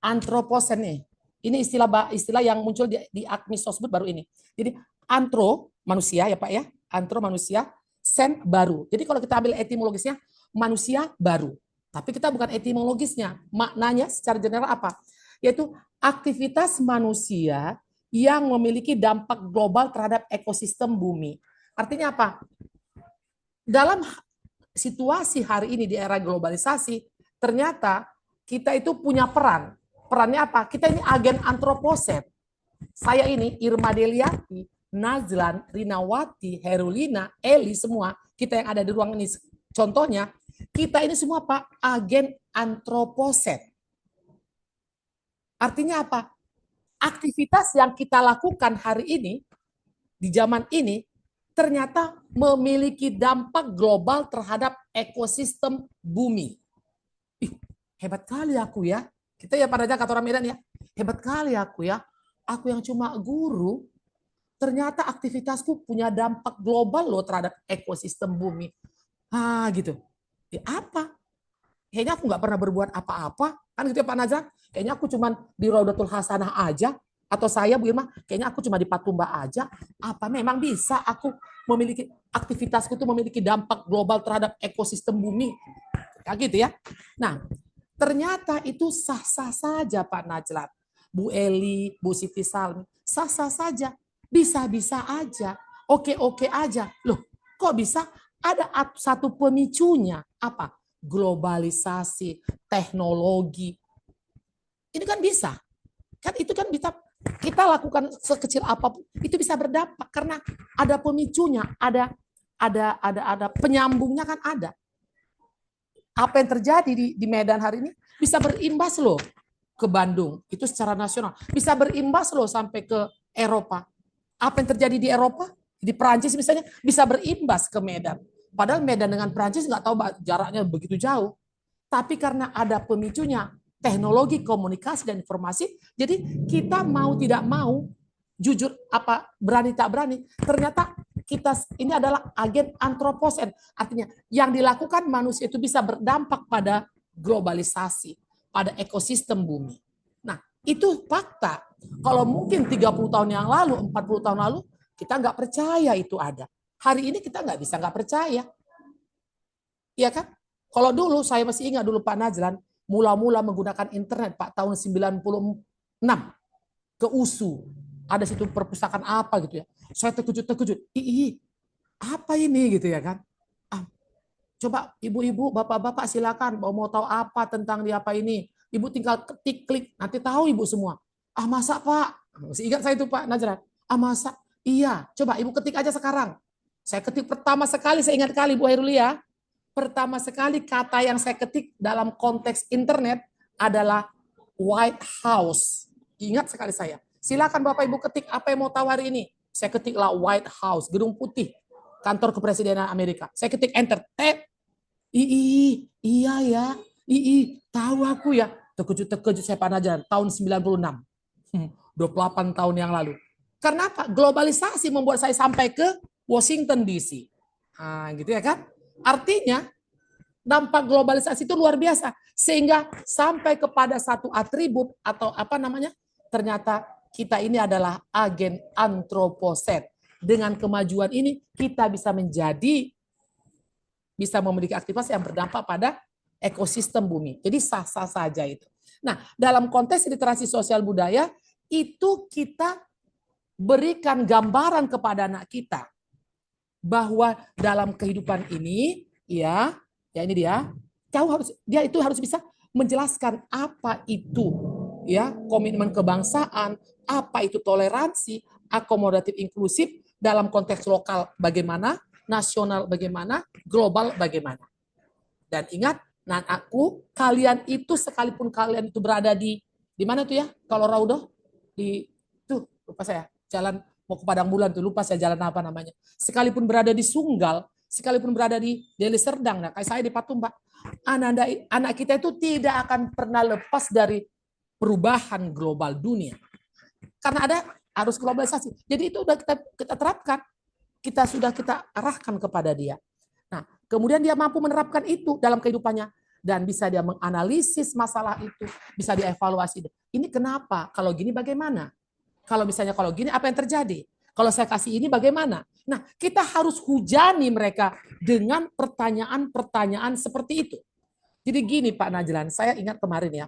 Antroposen nih, ini istilah yang muncul di Akmis Sosbud baru ini. Jadi antro manusia ya Pak ya, antro manusia, sen baru. Jadi kalau kita ambil etimologisnya manusia baru, tapi kita bukan etimologisnya, maknanya secara general apa? Yaitu aktivitas manusia yang memiliki dampak global terhadap ekosistem bumi. Artinya apa? Dalam situasi hari ini di era globalisasi, ternyata kita itu punya peran. Perannya apa? Kita ini agen antroposen. Saya ini Irma Deliati, Nazlan, Rinawati, Herulina, Eli, semua kita yang ada di ruang ini. Contohnya, kita ini semua Pak, agen antroposen. Artinya apa? Aktivitas yang kita lakukan hari ini, di zaman ini, ternyata memiliki dampak global terhadap ekosistem bumi. Ih, hebat kali aku ya. Kita ya pada kata orang Medan ya, hebat kali aku ya. Aku yang cuma guru, ternyata aktivitasku punya dampak global loh terhadap ekosistem bumi. Gitu. Ya, apa? Kayaknya aku nggak pernah berbuat apa-apa. Kan gitu ya Pak Najran? Kayaknya aku cuma di Raudatul Hasanah aja. Atau saya Bu Irma, kayaknya aku cuma di Patumba aja. Apa memang bisa aku memiliki, aktivitasku itu memiliki dampak global terhadap ekosistem bumi? Kayak gitu ya. Nah, ternyata itu sah-sah saja Pak Najlat. Bu Eli, Bu Siti Salmi, sah-sah saja. Bisa-bisa aja. Oke-oke aja. Loh, kok bisa? Ada satu pemicunya. Apa? Globalisasi, teknologi. Ini kan bisa. Kan itu kan bisa kita lakukan sekecil apapun, itu bisa berdampak karena ada pemicunya, ada penyambungnya kan ada. Apa yang terjadi di Medan hari ini bisa berimbas loh ke Bandung, itu secara nasional. Bisa berimbas loh sampai ke Eropa. Apa yang terjadi di Eropa, di Perancis misalnya, bisa berimbas ke Medan. Padahal Medan dengan Perancis nggak tahu jaraknya begitu jauh. Tapi karena ada pemicunya, teknologi komunikasi dan informasi, jadi kita mau tidak mau, jujur apa berani tak berani, ternyata kita ini adalah agen antroposen. Artinya yang dilakukan manusia itu bisa berdampak pada globalisasi, pada ekosistem bumi. Nah, itu fakta. Kalau mungkin 30 tahun yang lalu, 40 tahun lalu, kita nggak percaya itu ada. Hari ini kita nggak bisa nggak percaya. Iya kan? Kalau dulu, saya masih ingat dulu Pak Najlan, mula-mula menggunakan internet Pak tahun 96 ke USU. Ada situ perpustakaan apa gitu ya. Saya terkejut. Apa ini gitu ya kan? Coba ibu-ibu, bapak-bapak silakan mau tahu apa tentang di apa ini. Ibu tinggal ketik, klik, nanti tahu ibu semua. Masa Pak? Masih ingat saya itu Pak Najlan. Masa? Iya, coba ibu ketik aja sekarang. Saya ketik pertama sekali, saya ingat kali Bu Hairulia. Pertama sekali kata yang saya ketik dalam konteks internet adalah White House. Ingat sekali saya. Silakan Bapak Ibu ketik apa yang mau tahu hari ini. Saya ketiklah White House, Gedung Putih, kantor kepresidenan Amerika. Saya ketik enter. Iya ya. Tahu aku ya. Terkejut saya Pak Najlan tahun 96. 28 tahun yang lalu. Karena apa? Globalisasi membuat saya sampai ke Washington DC. Gitu ya kan? Artinya dampak globalisasi itu luar biasa sehingga sampai kepada satu atribut atau apa namanya, ternyata kita ini adalah agen antroposen. Dengan kemajuan ini kita bisa memiliki aktivitas yang berdampak pada ekosistem bumi. Jadi sah-sah saja itu. Nah, dalam konteks literasi sosial budaya itu kita berikan gambaran kepada anak kita bahwa dalam kehidupan ini ya ini dia itu harus bisa menjelaskan apa itu ya komitmen kebangsaan, apa itu toleransi, akomodatif inklusif dalam konteks lokal bagaimana, nasional bagaimana, global bagaimana. Dan ingat, anakku, kalian itu sekalipun kalian itu berada di mana tuh ya? Kalau Raudoh di tuh lupa saya, jalan mau ke Padang Bulan tuh, lupa saya jalan apa namanya. Sekalipun berada di Sunggal, sekalipun berada di Deli Serdang, nah kayak saya di Patumba, anak kita itu tidak akan pernah lepas dari perubahan global dunia. Karena ada arus globalisasi. Jadi itu sudah kita terapkan. Kita arahkan kepada dia. Nah, kemudian dia mampu menerapkan itu dalam kehidupannya. Dan bisa dia menganalisis masalah itu, bisa dievaluasi. Ini kenapa? Kalau gini bagaimana? Kalau misalnya kalau gini apa yang terjadi? Kalau saya kasih ini bagaimana? Nah, kita harus hujani mereka dengan pertanyaan-pertanyaan seperti itu. Jadi gini Pak Najlan, saya ingat kemarin ya.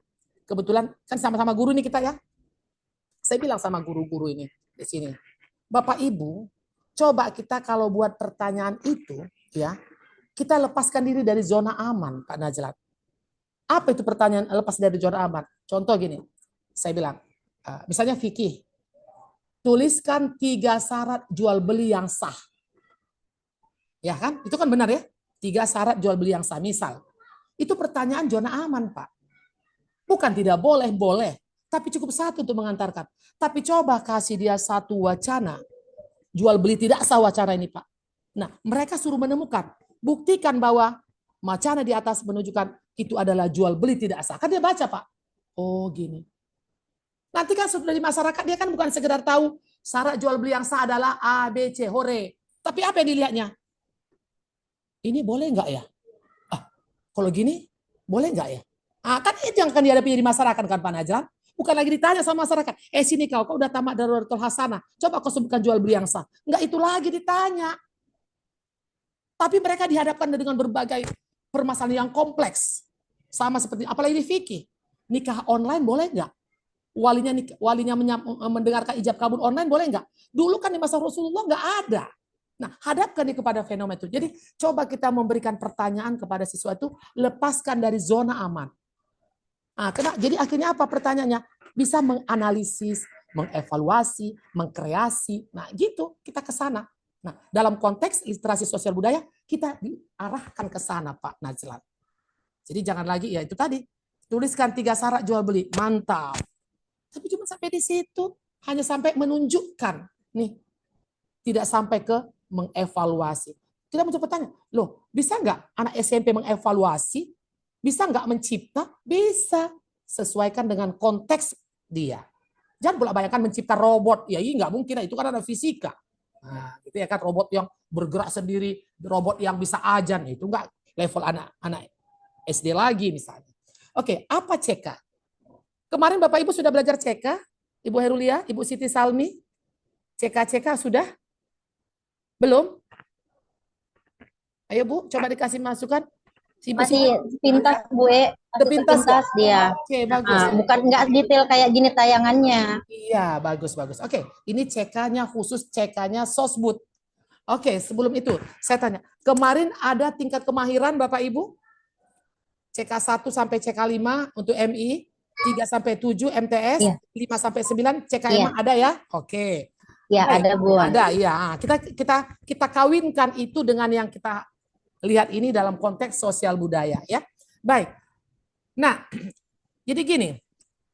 Kebetulan kan sama-sama guru nih kita ya. Saya bilang sama guru-guru ini di sini. Bapak Ibu, coba kita kalau buat pertanyaan itu ya, kita lepaskan diri dari zona aman Pak Najlan. Apa itu pertanyaan lepas dari zona aman? Contoh gini, saya bilang, misalnya fikih. Tuliskan 3 syarat jual beli yang sah. Ya kan? Itu kan benar ya? 3 syarat jual beli yang sah. Misal, itu pertanyaan zona aman, Pak. Bukan tidak boleh, boleh. Tapi cukup satu untuk mengantarkan. Tapi coba kasih dia satu wacana. Jual beli tidak sah wacana ini, Pak. Nah, mereka suruh menemukan. Buktikan bahwa wacana di atas menunjukkan itu adalah jual beli tidak sah. Kan dia baca, Pak. Oh, gini. Nanti kan sudah di masyarakat dia kan bukan sekedar tahu syarat jual beli yang sah adalah A, B, C, hore. Tapi apa yang dilihatnya? Ini boleh nggak ya? Kalau gini, boleh nggak ya? Kan itu yang akan dihadapi di masyarakat kan Pak Najlan. Bukan lagi ditanya sama masyarakat, sini kau udah tamat daruratul hasanah, coba kau sebutkan jual beli yang sah. Enggak itu lagi ditanya. Tapi mereka dihadapkan dengan berbagai permasalahan yang kompleks. Sama seperti, apalagi di fikih. Nikah online boleh nggak? Walinya mendengarkan ijab kabul online boleh nggak? Dulu kan di masa Rasulullah nggak ada. Nah, hadapkan nih kepada fenomena itu. Jadi coba kita memberikan pertanyaan kepada siswa itu, lepaskan dari zona aman. Jadi akhirnya apa pertanyaannya? Bisa menganalisis, mengevaluasi, mengkreasi. Nah gitu kita ke sana. Nah dalam konteks literasi sosial budaya kita diarahkan ke sana Pak Najlan. Jadi jangan lagi ya itu tadi. Tuliskan 3 syarat jual beli. Mantap. Tapi cuma sampai di situ. Hanya sampai menunjukkan. Nih. Tidak sampai ke mengevaluasi. Kita mau bertanya, loh bisa nggak anak SMP mengevaluasi? Bisa nggak mencipta? Bisa. Sesuaikan dengan konteks dia. Jangan pula bayangkan mencipta robot. Ya ini nggak mungkin. Itu kan ada fisika. Nah, gitu ya kan robot yang bergerak sendiri. Robot yang bisa ajan. Itu nggak level anak SD lagi misalnya. Oke, apa CK? Kemarin Bapak Ibu sudah belajar CK? Ibu Herulia, Ibu Siti Salmi? CK sudah? Belum? Ayo Bu, coba dikasih masukan. Masih sepintas Bu, masih sepintas dia. Oke, bagus. Bukan nggak detail kayak gini tayangannya. Iya, bagus. Oke, ini CK-nya khusus CK-nya Sosbud. Oke, sebelum itu saya tanya, kemarin ada tingkat kemahiran Bapak Ibu? CK 1 sampai CK 5 untuk MI, 3 sampai 7 MTS, Iya. 5 sampai 9 CKM Iya. ada ya? Oke. Ya, ada Bu. Ada, ya. Kita kawinkan itu dengan yang kita lihat ini dalam konteks sosial budaya ya. Baik. Nah, jadi gini.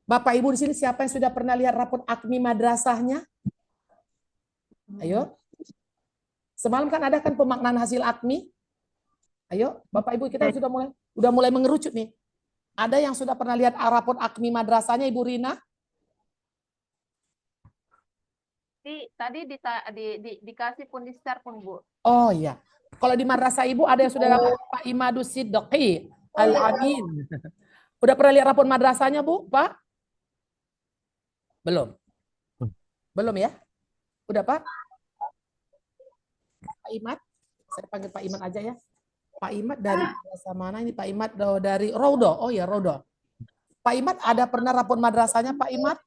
Bapak Ibu di sini siapa yang sudah pernah lihat raport AKMI madrasahnya? Ayo. Semalam kan ada kan pemaknaan hasil AKMI? Ayo, Bapak Ibu kita sudah mulai mengerucut nih. Ada yang sudah pernah lihat raport AKMI madrasahnya Ibu Rina? Tadi dikasih pun di-share pun Bu. Oh iya. Kalau di madrasah Ibu ada yang sudah dapat Pak Imadus Siddiqi Al-Amin. Udah pernah lihat raport madrasahnya Bu, Pak? Belum. Belum ya? Udah Pak? Pak Imad? Saya panggil Pak Imad aja ya. Pak Imad dari madrasah mana ini? Pak Imad dari Rodo. Oh ya, Rodo. Pak Imad ada pernah raport madrasahnya Pak Imad?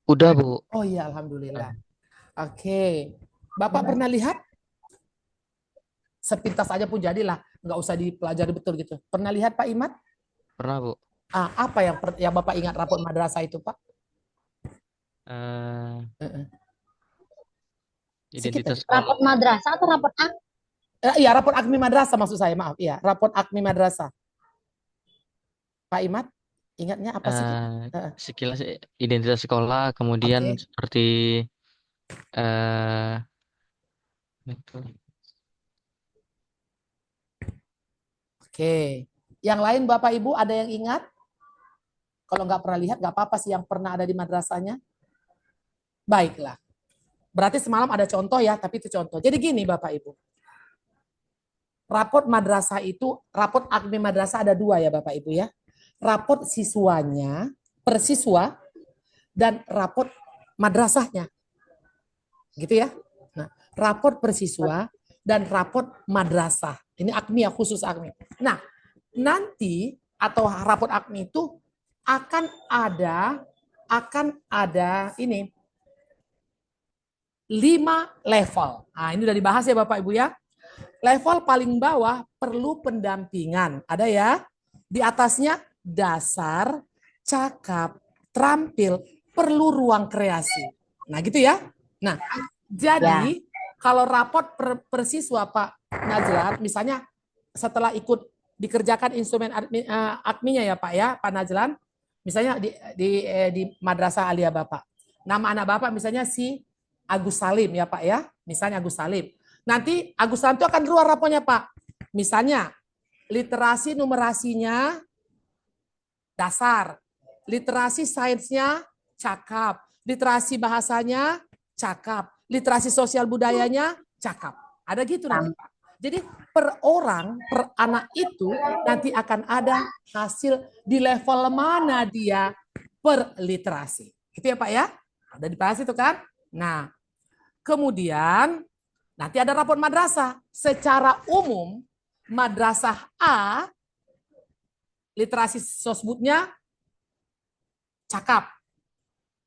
Udah Bu. Oh iya, alhamdulillah. Oke. Bapak pernah lihat? Sepintas aja pun jadilah, nggak usah dipelajari betul gitu. Pernah lihat Pak Imad? Pernah Bu. Apa yang Bapak ingat raport madrasah itu Pak? Identitas Raport madrasah atau raport Iya, raport AKMI madrasah maksud saya, maaf. Iya, raport AKMI madrasah. Pak Imad, ingatnya apa sih? sekilas identitas sekolah, kemudian Oke. seperti Oke. Yang lain Bapak Ibu ada yang ingat? Kalau nggak pernah lihat, nggak apa-apa sih yang pernah ada di madrasahnya. Baiklah. Berarti semalam ada contoh ya, tapi itu contoh. Jadi gini Bapak Ibu. Raport madrasah itu, raport AKMI madrasah ada 2 ya Bapak Ibu ya. Raport siswanya, per siswa, dan raport madrasahnya. Gitu ya. Nah, raport per siswa dan raport madrasah. Ini AKMI ya, khusus AKMI. Nah, nanti atau raport AKMI itu akan ada ini 5 level. Nah, ini udah dibahas ya Bapak Ibu ya. Level paling bawah perlu pendampingan. Ada ya? Di atasnya dasar, cakap, terampil, perlu ruang kreasi. Nah, gitu ya. Nah, jadi kalau raport per siswa Pak Najlan, misalnya setelah ikut dikerjakan instrumen AKMI-nya ya Pak ya, Pak Najlan, misalnya di Madrasah Alia Bapak. Nama anak Bapak misalnya si Agus Salim ya Pak ya, misalnya Agus Salim. Nanti Agus Salim itu akan keluar rapornya Pak. Misalnya literasi numerasinya dasar. Literasi sainsnya cakap. Literasi bahasanya cakap. Literasi sosial budayanya cakap. Ada gitu nanti, Pak. Jadi per orang, per anak itu nanti akan ada hasil di level mana dia per literasi. Gitu ya Pak ya? Ada dibahas itu kan? Nah, kemudian nanti ada rapor madrasah. Secara umum, madrasah A, literasi sosbudnya cakap.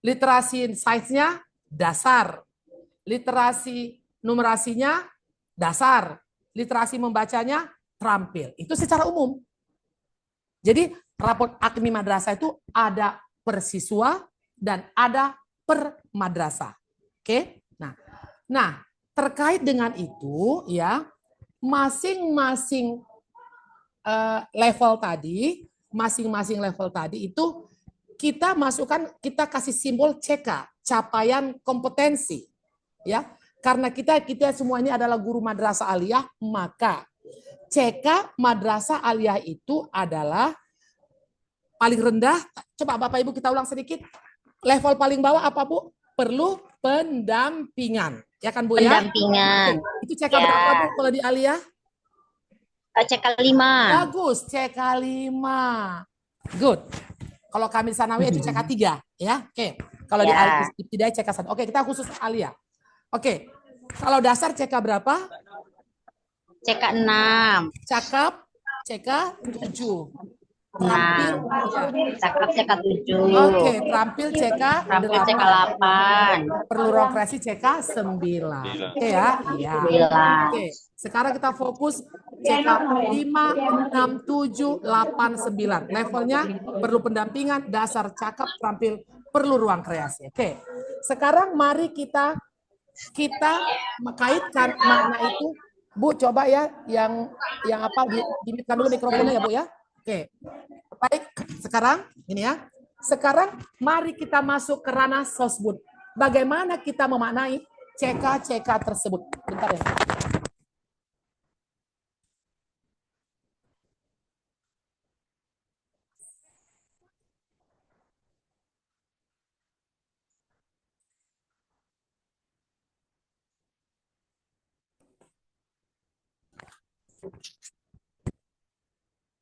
Literasi sainsnya dasar. Literasi numerasinya dasar. Literasi membacanya terampil. Itu secara umum. Jadi raport akmi madrasah itu ada per siswa dan ada per madrasah. Oke? Nah, terkait dengan itu ya, masing-masing level tadi itu kita masukkan, kita kasih simbol CK, capaian kompetensi. Ya, karena kita semuanya adalah guru madrasah aliyah, maka CK madrasah aliyah itu adalah paling rendah. Coba Bapak Ibu kita ulang sedikit. Level paling bawah apa Bu? Perlu pendampingan. Ya kan Bu ya? Pendampingan. Oke. Itu CK berapa Bu kalau di aliyah? CK 5. Bagus, CK 5. Good. Kalau kami sanawiyah itu CK 3 ya. Oke. Kalau di ibtidaiyah CK 1. Oke, kita khusus aliyah. Oke. Kalau dasar CK berapa? CK 6. Cakap CK 7. Terampil Cakap CK 7. Oke, terampil CK Terampil 8. CK 8. Perlu ruang kreasi CK 9. Oke ya? Iya. 9. Oke. Sekarang kita fokus CK 5, 6, 7, 8, 9. Levelnya perlu pendampingan, dasar cakap, terampil, perlu ruang kreasi. Oke. Sekarang mari kita kaitkan makna itu. Bu, coba ya yang apa dimitkan dulu mikrofonnya ya Bu ya. Oke. Baik, sekarang ini ya. Sekarang mari kita masuk ke ranah sosbud. Bagaimana kita memaknai CK tersebut? Bentar ya.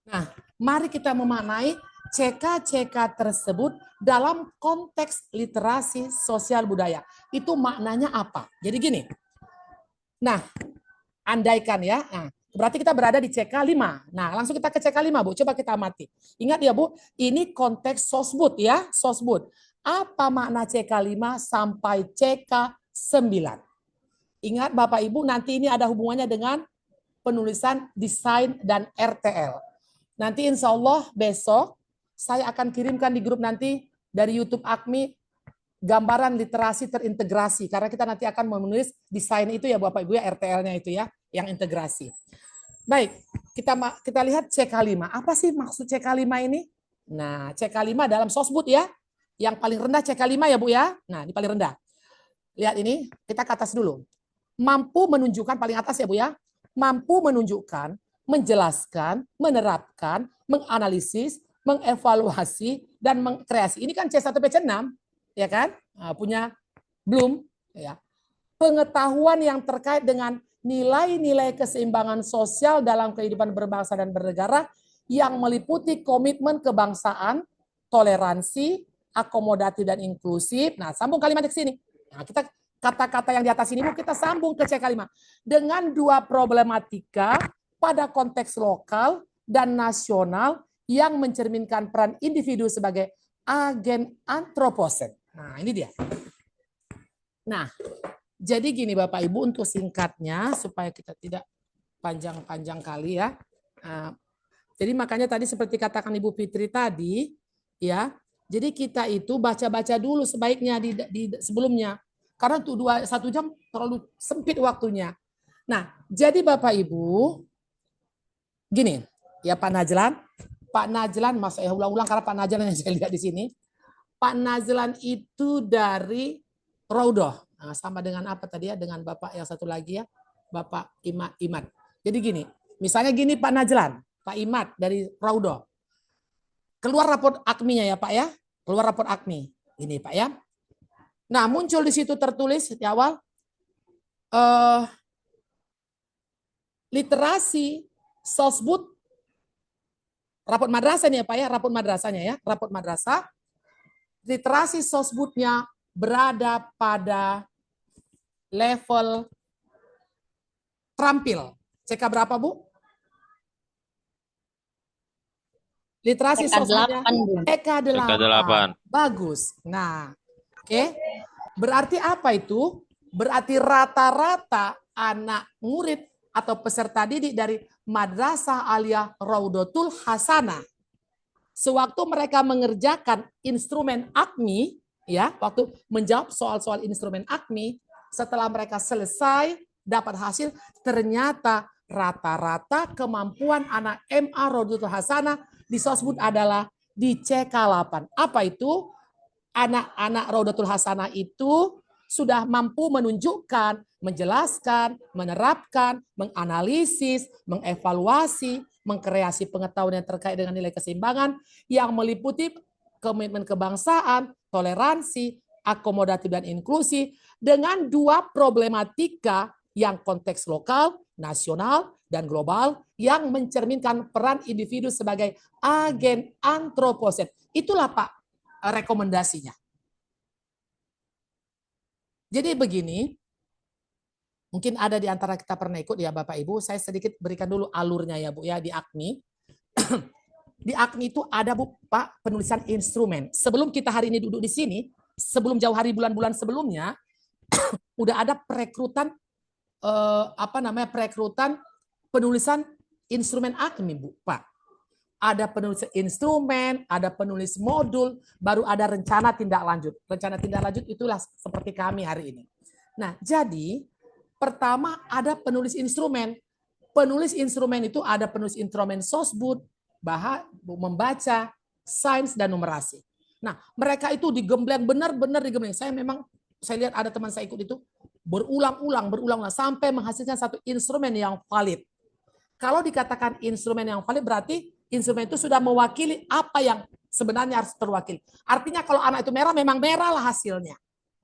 Nah, mari kita memaknai CK tersebut dalam konteks literasi sosial budaya. Itu maknanya apa? Jadi gini. Nah, andaikan ya. Nah, berarti kita berada di CK 5. Nah, langsung kita ke CK 5, Bu. Coba kita amati. Ingat ya, Bu, ini konteks sosbud ya, sosbud. Apa makna CK 5 sampai CK 9? Ingat Bapak Ibu, nanti ini ada hubungannya dengan penulisan desain dan RTL. Nanti insya Allah besok saya akan kirimkan di grup nanti dari YouTube AKMI gambaran literasi terintegrasi. Karena kita nanti akan menulis desain itu ya Bapak Ibu ya, RTL-nya itu ya, yang integrasi. Baik, kita lihat CK5. Apa sih maksud CK5 ini? Nah, CK5 dalam sosbud ya. Yang paling rendah CK5 ya Bu ya. Nah, ini paling rendah. Lihat ini, kita ke atas dulu. Mampu menunjukkan, paling atas ya Bu ya. Mampu menunjukkan, menjelaskan, menerapkan, menganalisis, mengevaluasi, dan mengkreasi. Ini kan C1 PC6, ya kan? Nah, punya Bloom. Ya. Pengetahuan yang terkait dengan nilai-nilai keseimbangan sosial dalam kehidupan berbangsa dan bernegara yang meliputi komitmen kebangsaan, toleransi, akomodatif, dan inklusif. Nah, sambung kalimat ke sini. Nah, kita kata-kata yang di atas ini kita sambung ke CK5 dengan dua problematika pada konteks lokal dan nasional yang mencerminkan peran individu sebagai agen antroposen. Nah, ini dia. Nah, jadi gini Bapak Ibu, untuk singkatnya supaya kita tidak panjang-panjang kali ya. Nah, jadi makanya tadi seperti katakan Ibu Fitri tadi ya. Jadi kita itu baca-baca dulu sebaiknya di sebelumnya. Karena untuk 1 jam terlalu sempit waktunya. Nah, jadi Bapak Ibu, gini, ya Pak Najlan, masa saya ulang-ulang karena Pak Najlan yang saya lihat di sini. Pak Najlan itu dari Raudhah. Nah, sama dengan apa tadi ya, dengan Bapak yang satu lagi ya, Bapak Imad. Jadi gini, misalnya gini Pak Najlan, Pak Imad dari Raudhah. Keluar raport AKMI-nya ya Pak ya. Keluar raport AKMI. Ini Pak ya. Nah, muncul di situ tertulis di awal literasi sosbud raport madrasah nih ya Pak ya, raport madrasahnya ya, raport madrasah. Literasi sosbudnya berada pada level terampil. CK berapa Bu? Literasi TK sosbudnya 8, Bu. TK 8. TK 8. Bagus. Nah, oke. Berarti apa itu? Berarti rata-rata anak murid atau peserta didik dari Madrasah Aliyah Raudatul Hasanah sewaktu mereka mengerjakan instrumen AKMI, ya, waktu menjawab soal-soal instrumen AKMI, setelah mereka selesai dapat hasil, ternyata rata-rata kemampuan anak MA Raudatul Hasanah di sosbud adalah di CK8. Apa itu? Anak-anak Raudatul Hasanah itu sudah mampu menunjukkan, menjelaskan, menerapkan, menganalisis, mengevaluasi, mengkreasi pengetahuan yang terkait dengan nilai keseimbangan yang meliputi komitmen kebangsaan, toleransi, akomodatif dan inklusi dengan dua problematika yang konteks lokal, nasional, dan global yang mencerminkan peran individu sebagai agen antroposen. Itulah Pak rekomendasinya. Jadi begini, mungkin ada di antara kita pernah ikut ya Bapak Ibu, saya sedikit berikan dulu alurnya ya Bu ya di AKMI. Di AKMI itu ada Bu Pak penulisan instrumen. Sebelum kita hari ini duduk di sini, sebelum jauh hari bulan-bulan sebelumnya, udah ada perekrutan perekrutan penulisan instrumen AKMI Bu Pak. Ada penulis instrumen, ada penulis modul, baru ada rencana tindak lanjut. Rencana tindak lanjut itulah seperti kami hari ini. Nah, jadi pertama ada penulis instrumen. Penulis instrumen itu ada penulis instrumen sosbud, membaca, sains, dan numerasi. Nah, mereka itu digembleng, benar-benar digembleng. Saya lihat ada teman saya ikut itu, berulang-ulang sampai menghasilkan satu instrumen yang valid. Kalau dikatakan instrumen yang valid berarti instrumen itu sudah mewakili apa yang sebenarnya harus terwakili. Artinya kalau anak itu merah, memang merah lah hasilnya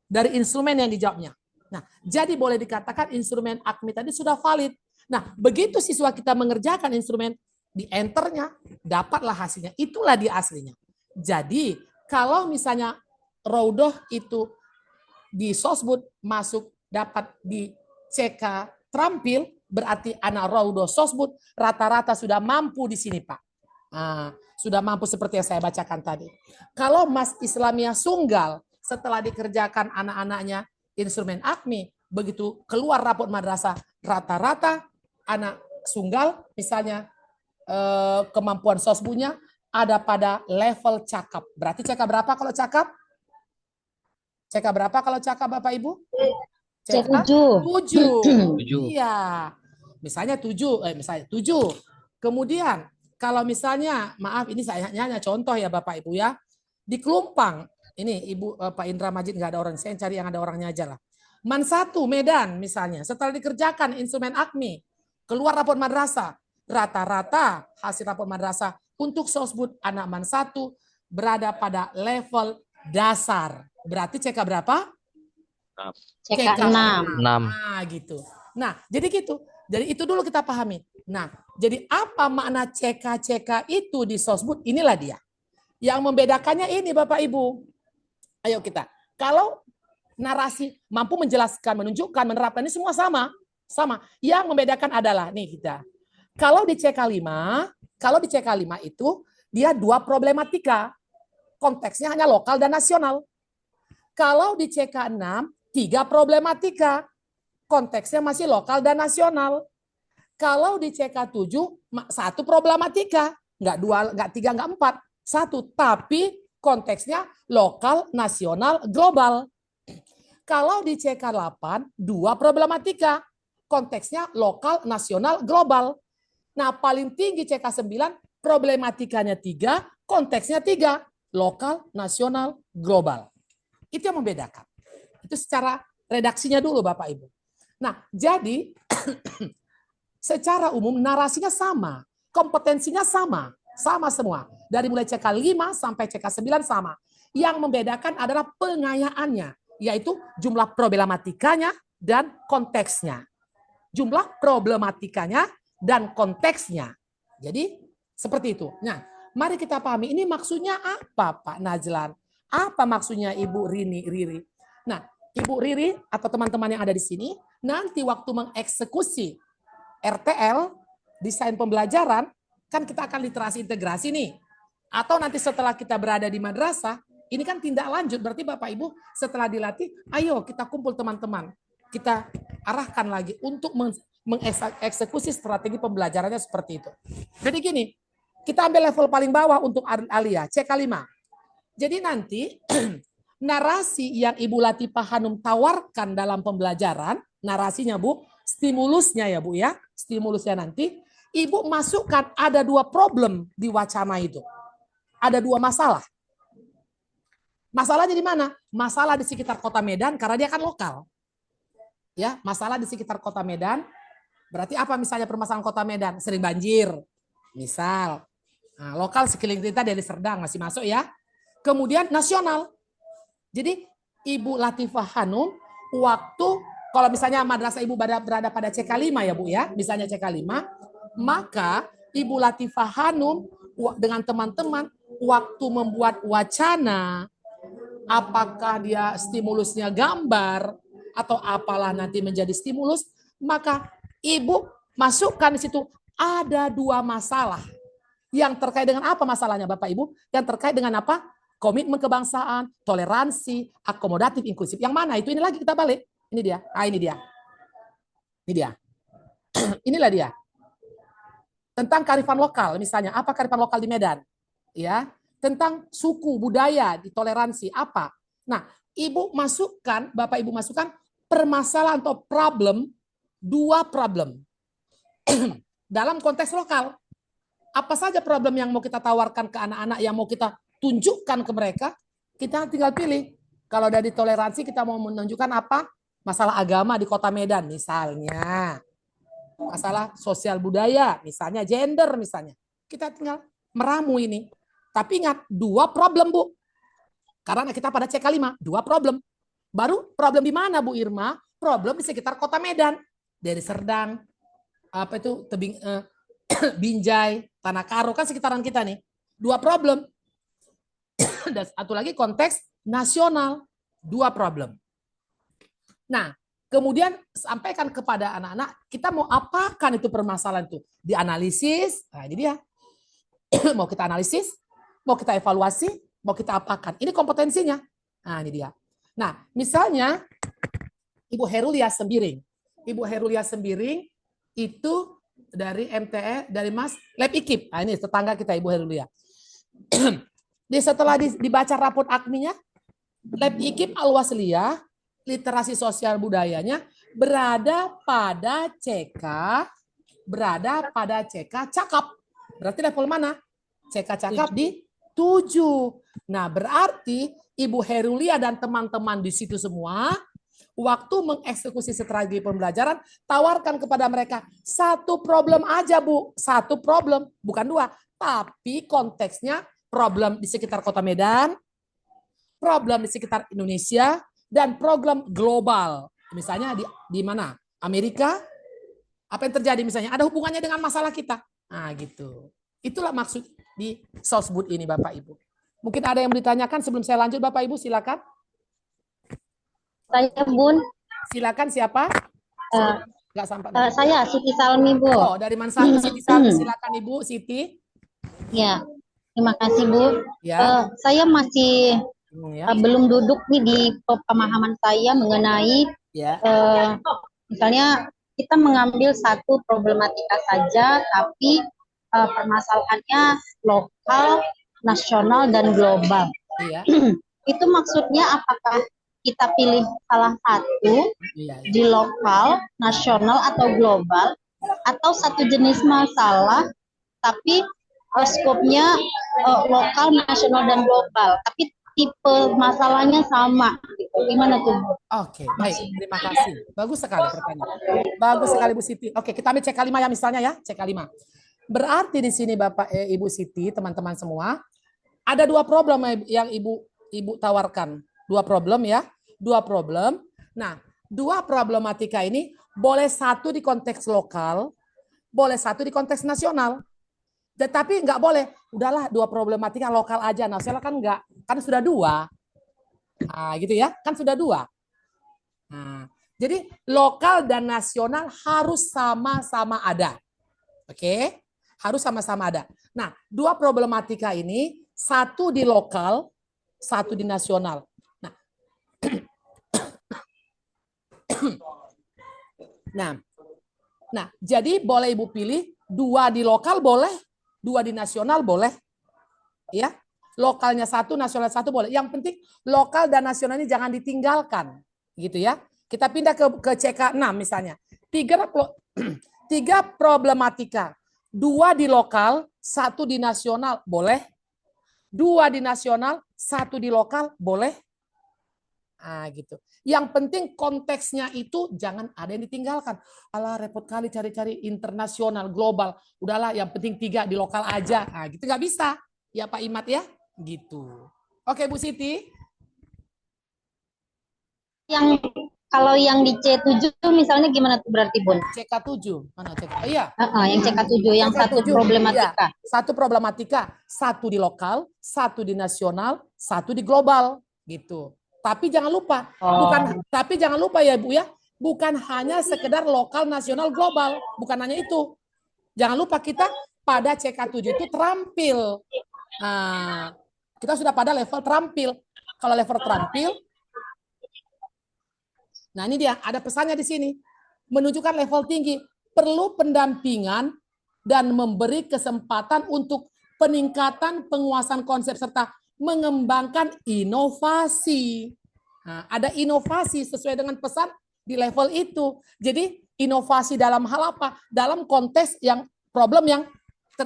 dari instrumen yang dijawabnya. Nah, jadi boleh dikatakan instrumen AKMI tadi sudah valid. Nah, begitu siswa kita mengerjakan instrumen, di enternya, dapatlah hasilnya. Itulah dia aslinya. Jadi, kalau misalnya Raudoh itu di sosbud masuk dapat di CK terampil, berarti anak Raudoh sosbud rata-rata sudah mampu di sini Pak. Sudah mampu seperti yang saya bacakan tadi. Kalau Mas Islamiyah Sunggal setelah dikerjakan anak-anaknya instrumen AKMI, begitu keluar raport madrasah, rata-rata anak Sunggal misalnya kemampuan sosbudnya ada pada level cakap. Berarti CK berapa kalau cakap? CK berapa kalau cakap Bapak Ibu? CK 7. Iya. Misalnya 7. Kemudian kalau misalnya, maaf ini saya hanya contoh ya Bapak Ibu ya. Di Kelumpang, ini Ibu Pak Indra Majid nggak ada orang, saya cari yang ada orangnya aja lah. Man 1 Medan misalnya, setelah dikerjakan instrumen AKMI, keluar raport madrasah, rata-rata hasil raport madrasah untuk sosbud anak Man 1 berada pada level dasar. Berarti CK berapa? CK 6. Nah, gitu. Nah, jadi gitu. Jadi itu dulu kita pahami. Nah, jadi apa makna CK itu di sosbud? Inilah dia. Yang membedakannya ini Bapak Ibu. Ayo kita. Kalau narasi mampu menjelaskan, menunjukkan, menerapkan ini semua sama. Yang membedakan adalah nih kita. Kalau di CK5 itu dia 2 problematika. Konteksnya hanya lokal dan nasional. Kalau di CK6 3 problematika. Konteksnya masih lokal dan nasional. Kalau di CK7 1 problematika, enggak 2, enggak 3, enggak 4, 1, tapi konteksnya lokal, nasional, global. Kalau di CK8 2 problematika, konteksnya lokal, nasional, global. Nah, paling tinggi CK9 problematikanya 3, konteksnya 3, lokal, nasional, global. Itu yang membedakan. Itu secara redaksinya dulu Bapak Ibu. Nah, jadi secara umum narasinya sama, kompetensinya sama semua. Dari mulai CK5 sampai CK9 sama. Yang membedakan adalah pengayaannya, yaitu jumlah problematikanya dan konteksnya. Jumlah problematikanya dan konteksnya. Jadi seperti itu. Nah, mari kita pahami ini maksudnya apa, Pak Najlan? Apa maksudnya Ibu Riri? Nah, Ibu Riri atau teman-teman yang ada di sini, nanti waktu mengeksekusi RTL, desain pembelajaran, kan kita akan literasi integrasi nih. Atau nanti setelah kita berada di madrasah, ini kan tindak lanjut, berarti Bapak Ibu setelah dilatih, ayo kita kumpul teman-teman. Kita arahkan lagi untuk mengeksekusi strategi pembelajarannya seperti itu. Jadi gini, kita ambil level paling bawah untuk Alia, CK5. Jadi nanti narasi yang Ibu Latifah Hanum tawarkan dalam pembelajaran, narasinya Bu, stimulusnya ya Bu ya, stimulusnya nanti, Ibu masukkan ada 2 problem di wacana itu. Ada 2 masalah. Masalahnya di mana? Masalah di sekitar kota Medan karena dia kan lokal. Ya, masalah di sekitar kota Medan. Berarti apa misalnya permasalahan kota Medan? Sering banjir. Misal. Nah, lokal sekeliling kita dari Serdang masih masuk ya. Kemudian nasional. Jadi Ibu Latifah Hanum waktu kalau misalnya madrasah Ibu berada pada CK5 ya Bu ya, misalnya CK5, maka Ibu Latifah Hanum dengan teman-teman waktu membuat wacana, apakah dia stimulusnya gambar atau apalah nanti menjadi stimulus, maka Ibu masukkan di situ ada 2 masalah. Yang terkait dengan apa masalahnya Bapak Ibu? Yang terkait dengan apa? Komitmen kebangsaan, toleransi, akomodatif, inklusif. Yang mana itu? Ini lagi kita balik. Ini dia. Ini dia. Ini dia. Inilah dia. Tentang kearifan lokal misalnya. Apa kearifan lokal di Medan? Ya. Tentang suku, budaya, toleransi, apa. Nah, Ibu masukkan, Bapak Ibu masukkan permasalahan atau problem, 2 problem. Dalam konteks lokal. Apa saja problem yang mau kita tawarkan ke anak-anak, yang mau kita tunjukkan ke mereka, kita tinggal pilih. Kalau dari toleransi kita mau menunjukkan apa? Masalah agama di kota Medan misalnya. Masalah sosial budaya, misalnya gender misalnya. Kita tinggal meramu ini. Tapi ingat, 2 problem Bu. Karena kita pada CK5, 2 problem. Baru problem di mana Bu Irma? Problem di sekitar kota Medan. Dari Serdang, apa itu, Tebing, Binjai, Tanah Karo, kan sekitaran kita nih. 2 problem. Dan satu lagi konteks nasional, 2 problem. Nah, kemudian sampaikan kepada anak-anak, kita mau apakan itu permasalahan itu? Dianalisis, nah ini dia. Mau kita analisis, mau kita evaluasi, mau kita apakan. Ini kompetensinya. Nah ini dia. Nah, misalnya Ibu Herulia Sembiring. Ibu Herulia Sembiring itu dari MTE, dari Mas Lab Ikip. Nah ini tetangga kita Ibu Herulia. Setelah dibaca raport AKMI-nya, Lab Ikip Al-Wasliyah, literasi sosial budayanya, berada pada CK cakap. Berarti level mana? CK cakap di 7. Nah, berarti Ibu Herulia dan teman-teman di situ semua, waktu mengeksekusi strategi pembelajaran, tawarkan kepada mereka 1 problem aja Bu. 1 problem, bukan 2. Tapi konteksnya problem di sekitar kota Medan, problem di sekitar Indonesia, dan program global. Misalnya di mana? Amerika, apa yang terjadi misalnya? Ada hubungannya dengan masalah kita. Nah gitu. Itulah maksud di Sosbud ini Bapak Ibu. Mungkin ada yang ditanyakan sebelum saya lanjut Bapak Ibu, silakan. Saya Bun. Silakan siapa? Enggak sampai. Saya Siti Salmi Bu. Oh, dari Mansatu Siti Salmi, silakan Ibu Siti. Ya, terima kasih Bu. Ya. Saya masih Ya. belum duduk nih di pemahaman saya mengenai Ya. misalnya kita mengambil satu problematika saja, tapi permasalahannya lokal, nasional, dan global. Iya. Itu maksudnya apakah kita pilih salah satu Iya. di lokal, nasional, atau global, atau satu jenis masalah, tapi skopnya lokal, nasional, dan global, tapi tipe masalahnya sama. Gimana tuh? Oke, baik. Terima kasih. Bagus sekali pertanyaan. Bagus sekali Bu Siti. Oke, kita ambil CK5 ya misalnya ya, CK5. Berarti di sini Bapak Ibu Siti, teman-teman semua, ada dua problem yang Ibu tawarkan. Dua problem ya, dua problem. Nah, dua problematika ini boleh satu di konteks lokal, boleh satu di konteks nasional. Tetapi nggak boleh, udahlah dua problematika lokal aja, nasional kan nggak, kan sudah dua. Nah, gitu ya, kan sudah dua. Nah, jadi lokal dan nasional harus sama-sama ada. Oke? Harus sama-sama ada. Nah, dua problematika ini, satu di lokal, satu di nasional. Nah, jadi boleh Ibu pilih dua di lokal boleh, dua di nasional boleh. Ya. Lokalnya satu, nasional satu boleh. Yang penting lokal dan nasional ini jangan ditinggalkan. Gitu ya. Kita pindah ke CK6 misalnya. Tiga problematika. Dua di lokal, satu di nasional boleh. Dua di nasional, satu di lokal boleh. Nah, gitu. Yang penting konteksnya itu jangan ada yang ditinggalkan. Alah repot kali cari-cari internasional, global. Udahlah yang penting tiga di lokal aja. Nah, gitu nggak bisa. Ya Pak Imat ya. Gitu. Oke Bu Siti. Yang kalau yang di C7 misalnya gimana tuh berarti Bun? CK7. Mana CK? Oh, iya. Yang CK7 yang satu CK7, problematika. iya. Satu problematika, satu di lokal, satu di nasional, satu di global, gitu. Tapi jangan lupa, tapi jangan lupa ya Bu ya, bukan hanya sekedar lokal, nasional, global, bukan hanya itu. Jangan lupa kita pada CK7 itu terampil. Nah, kita sudah pada level terampil. Kalau level terampil, nah ini dia, ada pesannya di sini. Menunjukkan level tinggi, perlu pendampingan dan memberi kesempatan untuk peningkatan penguasaan konsep serta mengembangkan inovasi. Nah, ada inovasi sesuai dengan pesan di level itu. Jadi inovasi dalam hal apa? Dalam konteks yang problem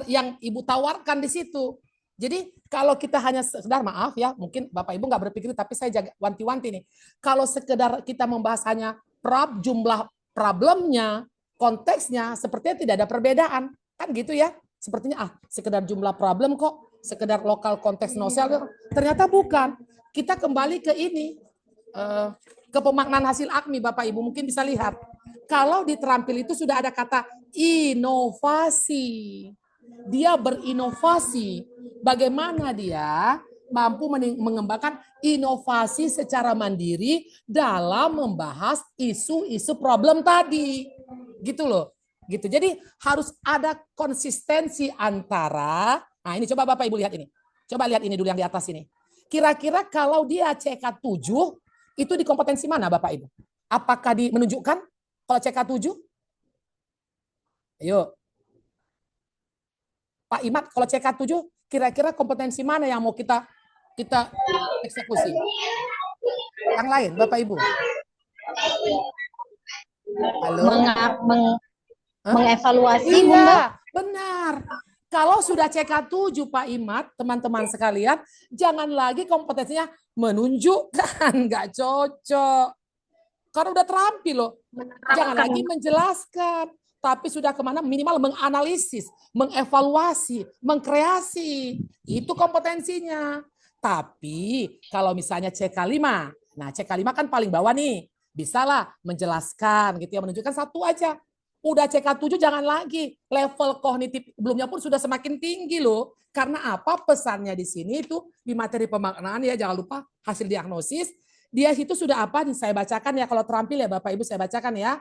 yang Ibu tawarkan di situ. Jadi kalau kita hanya sekedar, maaf ya, mungkin Bapak Ibu nggak berpikir, tapi saya jaga wanti-wanti nih. Kalau sekedar kita membahas hanya jumlah problemnya, konteksnya, sepertinya tidak ada perbedaan. Kan gitu ya. Sepertinya sekedar jumlah problem kok, sekedar lokal konteks nasional. Ternyata bukan. Kita kembali ke ini, ke pemaknaan hasil AKMI Bapak Ibu mungkin bisa lihat. Kalau di terampil itu sudah ada kata inovasi. Dia berinovasi. Bagaimana dia mampu mengembangkan inovasi secara mandiri dalam membahas isu-isu problem tadi. Gitu loh. Gitu. Jadi harus ada konsistensi antara, nah ini coba Bapak Ibu lihat ini. Coba lihat ini dulu yang di atas ini. Kira-kira kalau dia CK7 itu di kompetensi mana Bapak Ibu? Apakah menunjukkan kalau CK7? Ayo. Pak Imat, kalau CK7 kira-kira kompetensi mana yang mau kita eksekusi? Yang lain, Bapak Ibu? Halo? Mengevaluasi. Iya, benar. Kalau sudah CK7 Pak Imat, teman-teman sekalian, jangan lagi kompetensinya menunjukkan, nggak cocok. Karena udah terampil loh. Jangan lagi menjelaskan. Tapi sudah kemana minimal menganalisis, mengevaluasi, mengkreasi. Itu kompetensinya. Tapi kalau misalnya CK5, nah CK5 kan paling bawah nih. Bisalah menjelaskan gitu ya, menunjukkan satu aja. Udah CK7 jangan lagi. Level kognitif belumnya pun sudah semakin tinggi loh. Karena apa pesannya di sini itu di materi pemaknaan ya, jangan lupa hasil diagnosis. Dia itu sudah apa nih saya bacakan ya, kalau terampil ya Bapak Ibu saya bacakan ya.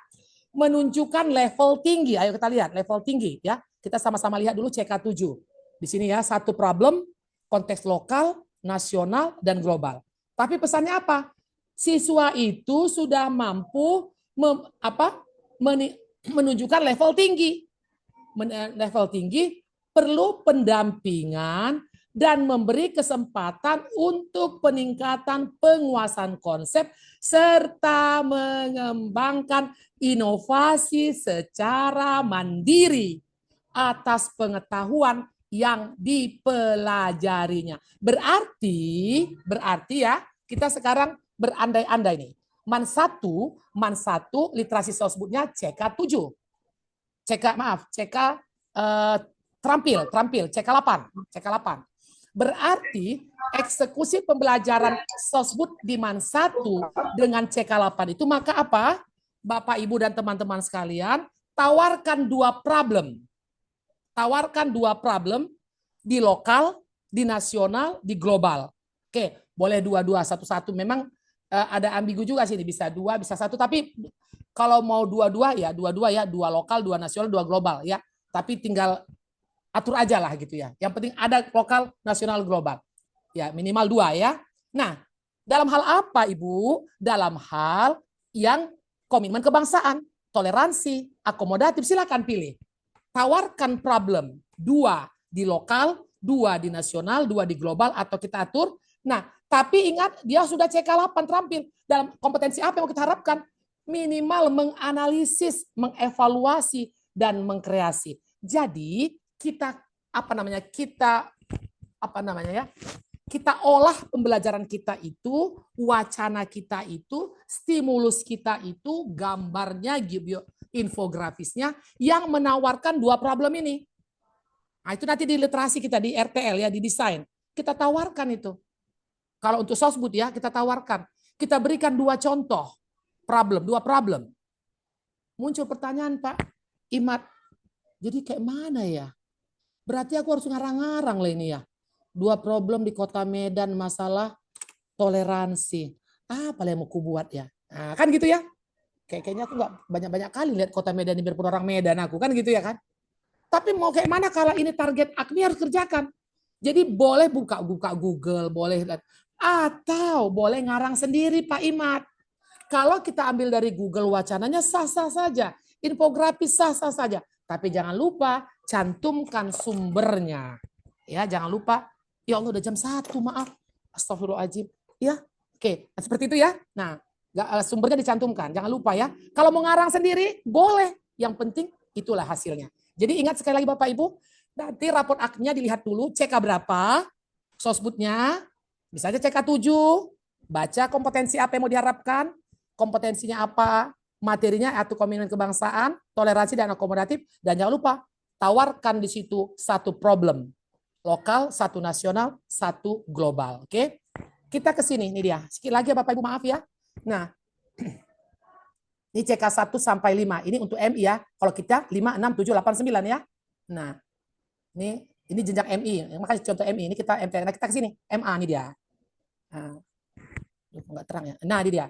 Menunjukkan level tinggi. Ayo kita lihat level tinggi ya. Kita sama-sama lihat dulu CK7. Di sini ya, satu problem konteks lokal, nasional dan global. Tapi pesannya apa? Siswa itu sudah mampu menunjukkan level tinggi. Level tinggi perlu pendampingan dan memberi kesempatan untuk peningkatan penguasaan konsep serta mengembangkan inovasi secara mandiri atas pengetahuan yang dipelajarinya. Berarti ya kita sekarang berandai-andai nih. Man 1 literasi saya sebutnya CK7. CK terampil, CK8. Berarti eksekusi pembelajaran sosbud di MAN 1 dengan CK8 itu maka apa? Bapak, Ibu, dan teman-teman sekalian, tawarkan dua problem. Tawarkan dua problem di lokal, di nasional, di global. Oke, boleh dua-dua, satu-satu. Memang ada ambigu juga sini, bisa dua, bisa satu. Tapi kalau mau dua-dua ya, dua lokal, dua nasional, dua global ya. Tapi tinggal atur aja lah gitu ya. Yang penting ada lokal, nasional, global. Ya, minimal dua ya. Nah, dalam hal apa, Ibu? Dalam hal yang komitmen kebangsaan, toleransi, akomodatif, silakan pilih. Tawarkan problem, dua di lokal, dua di nasional, dua di global, atau kita atur. Nah, tapi ingat, dia sudah CK8 terampil. Dalam kompetensi apa yang mau kita harapkan? Minimal menganalisis, mengevaluasi, dan mengkreasi. Jadi, kita olah pembelajaran kita itu, wacana kita itu, stimulus kita itu, gambarnya, infografisnya yang menawarkan dua problem ini. Nah, itu nanti di literasi kita di RTL ya, di desain. Kita tawarkan itu. Kalau untuk sosbud ya, kita tawarkan. Kita berikan dua contoh dua problem. Muncul pertanyaan, Pak Imad, jadi kayak mana ya? Berarti aku harus ngarang-ngarang lah ini ya. Dua problem di Kota Medan masalah toleransi. Apa yang mau ku buat ya? Nah, kan gitu ya. Kayaknya aku nggak banyak-banyak kali lihat Kota Medan ini biarpun orang Medan aku. Kan gitu ya kan. Tapi mau kayak mana kalau ini target AKMI harus kerjakan. Jadi boleh buka Google, boleh lihat. Atau boleh ngarang sendiri Pak Imad. Kalau kita ambil dari Google wacananya sah-sah saja. Infografis sah-sah saja. Tapi jangan lupa cantumkan sumbernya. Ya, jangan lupa. Ya Allah udah jam 1, maaf. Astagfirullahaladzim. Ya, oke. Seperti itu ya. Nah, sumbernya dicantumkan. Jangan lupa ya. Kalau mau ngarang sendiri, boleh. Yang penting itulah hasilnya. Jadi ingat sekali lagi Bapak Ibu, nanti raport aknya dilihat dulu, CK berapa, sosbudnya, bisa aja CK 7, baca kompetensi apa yang mau diharapkan, kompetensinya apa, materinya atau komitmen kebangsaan, toleransi dan akomodatif, dan jangan lupa tawarkan di situ satu problem lokal, satu nasional, satu global. Oke, kita ke sini, ini dia. Sekali lagi Bapak Ibu maaf ya. Nah, ini CK 1 sampai 5. Ini untuk MI ya. Kalau kita 5, 6, 7, 8, 9 ya. Nah, ini jenjang MI. Makanya contoh MI. Ini kita MT. Nah, kita ke sini. MA ini dia. Nah, enggak terang ya. Nah, ini dia.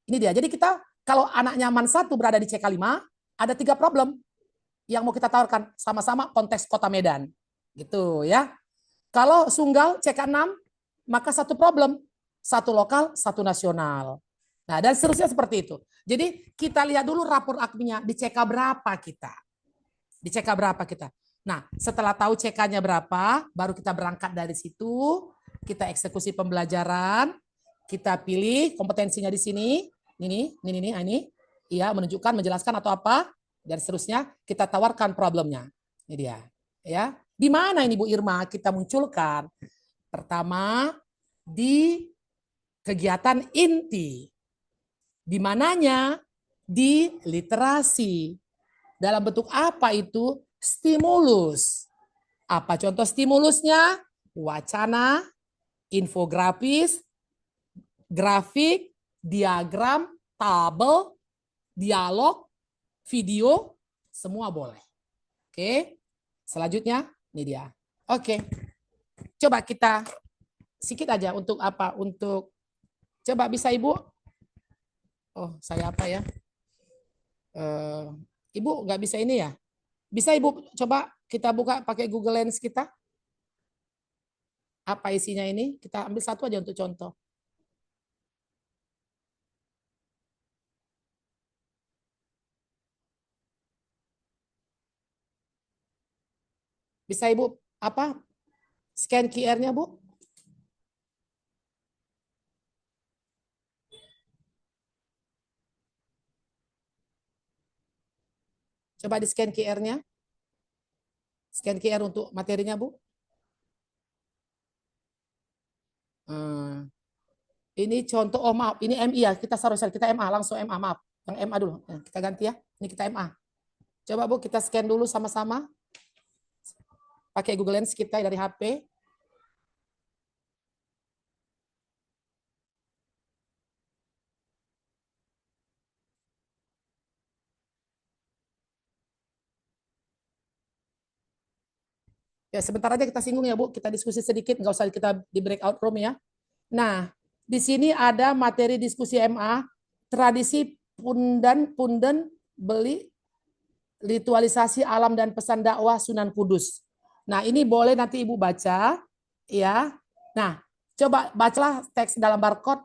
Ini dia. Jadi kita kalau anaknya MAN 1 berada di CK 5, ada 3 problem yang mau kita tawarkan sama-sama konteks Kota Medan. Gitu ya. Kalau Sunggal CK 6, maka satu problem. Satu lokal, satu nasional. Nah, dan seterusnya seperti itu. Jadi kita lihat dulu rapor AKMI-nya di CK berapa kita. Di CK berapa kita. Nah, setelah tahu CK-nya berapa, baru kita berangkat dari situ, kita eksekusi pembelajaran, kita pilih kompetensinya di sini, ini, iya, menunjukkan, menjelaskan atau apa, dan seterusnya kita tawarkan problemnya. Ini dia, ya. Di mana ini Bu Irma kita munculkan? Pertama, di kegiatan inti. Di mananya? Di literasi. Dalam bentuk apa itu? Stimulus. Apa contoh stimulusnya? Wacana, infografis, grafik, diagram, tabel, dialog, video, semua boleh. Oke. Selanjutnya, ini dia. Oke. Coba kita sedikit aja untuk apa? Untuk coba bisa Ibu? Oh, saya apa ya? Ibu nggak bisa ini ya? Bisa Ibu coba kita buka pakai Google Lens kita? Apa isinya ini? Kita ambil satu aja untuk contoh. Bisa Ibu apa? Scan QR-nya, Bu? Coba di scan QR-nya. Scan QR untuk materinya, Bu. Ini contoh, oh maaf, ini MI ya. Kita kita MA, langsung MA, maaf. Yang MA dulu. Kita ganti ya. Ini kita MA. Coba Bu, kita scan dulu sama-sama. Pakai Google Lens kita dari HP. Ya, sebentar aja kita singgung ya, Bu. Kita diskusi sedikit, nggak usah kita di breakout room ya. Nah, di sini ada materi diskusi MA, tradisi pundan beli ritualisasi alam dan pesan dakwah Sunan Kudus. Nah, ini boleh nanti Ibu baca, ya. Nah, coba bacalah teks dalam barcode,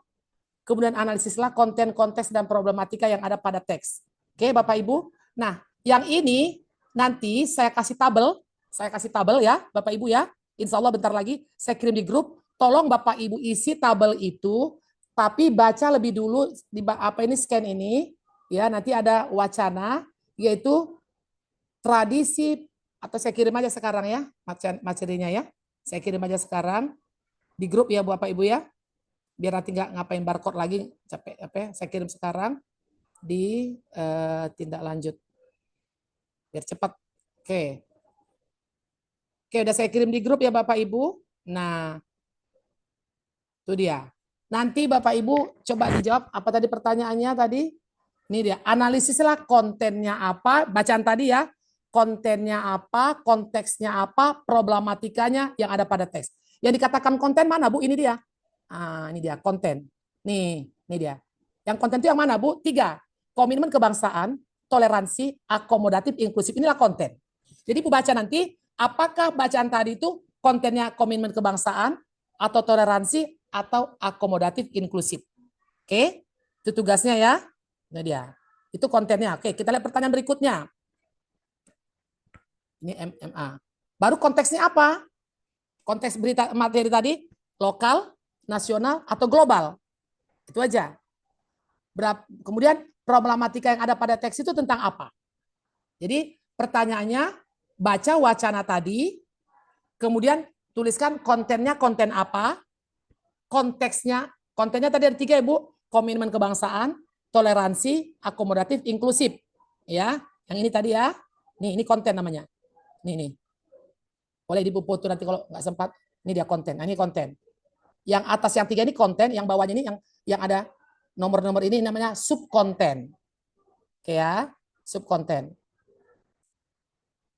kemudian analisislah konten, konteks, dan problematika yang ada pada teks. Oke, Bapak Ibu. Nah, yang ini nanti saya kasih tabel ya, Bapak Ibu ya. Insya Allah bentar lagi saya kirim di grup. Tolong Bapak Ibu isi tabel itu, tapi baca lebih dulu di scan ini, ya. Nanti ada wacana, yaitu tradisi, atau saya kirim aja sekarang ya materinya ya. Saya kirim aja sekarang di grup ya Bapak Ibu ya. Biar nanti nggak ngapain barcode lagi, capek saya kirim sekarang di tindak lanjut. Biar cepat. Oke. Oke, udah saya kirim di grup ya Bapak Ibu. Nah, itu dia. Nanti Bapak Ibu coba dijawab apa tadi pertanyaannya tadi. Ini dia, analisislah kontennya apa, bacaan tadi ya. Kontennya apa, konteksnya apa, problematikanya yang ada pada teks. Yang dikatakan konten mana Bu? Ini dia. Ah, ini dia konten. Nih, ini dia. Yang konten itu yang mana Bu? 3. Komitmen kebangsaan, toleransi, akomodatif, inklusif. Inilah konten. Jadi Bu baca nanti, apakah bacaan tadi itu kontennya komitmen kebangsaan, atau toleransi, atau akomodatif, inklusif. Oke, itu tugasnya ya. Ini dia. Itu kontennya. Oke, kita lihat pertanyaan berikutnya. Ini MMA. Baru konteksnya apa? Konteks berita materi tadi, lokal, nasional, atau global. Itu aja. Kemudian problematika yang ada pada teks itu tentang apa? Jadi pertanyaannya, baca wacana tadi, kemudian tuliskan kontennya konten apa, konteksnya tadi ada 3 Ibu, komitmen kebangsaan, toleransi, akomodatif, inklusif. Ya, yang ini tadi ya. Nih, ini konten namanya. Nih. Boleh Ibu foto nanti kalau nggak sempat. Ini dia konten. Nah, ini konten. Yang atas yang 3 ini konten, yang bawahnya ini yang ada nomor-nomor ini namanya subkonten. Oke ya, subkonten.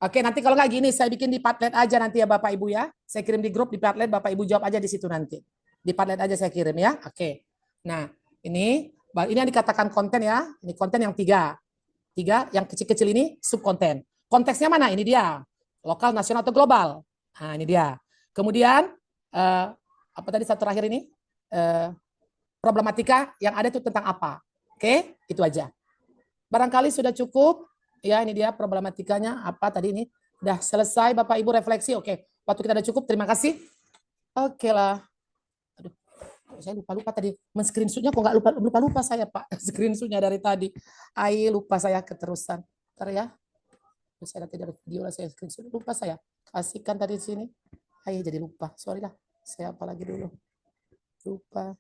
Oke, nanti kalau nggak gini, saya bikin di Padlet aja nanti ya Bapak Ibu ya. Saya kirim di grup di Padlet, Bapak Ibu jawab aja di situ nanti. Di Padlet aja saya kirim ya. Oke. Nah, ini yang dikatakan konten ya. Ini konten yang 3. 3, yang kecil-kecil ini subkonten. Konteksnya mana? Ini dia. Lokal, nasional, atau global. Nah, ini dia. Kemudian, apa tadi satu terakhir ini? Problematika yang ada itu tentang apa? Oke, itu aja. Barangkali sudah cukup. Ya, ini dia problematikanya apa tadi ini. Udah selesai Bapak Ibu refleksi. Oke, waktu kita udah cukup. Terima kasih. Oke lah. Aduh, saya lupa tadi men-screenshotnya kok nggak lupa saya Pak. Screenshotnya dari tadi. Lupa saya keterusan. Ntar ya. Saya nanti dari video lah saya screenshot. Lupa saya. Kasihkan tadi di sini. Jadi lupa. Sorry lah. Saya apa lagi dulu. Lupa.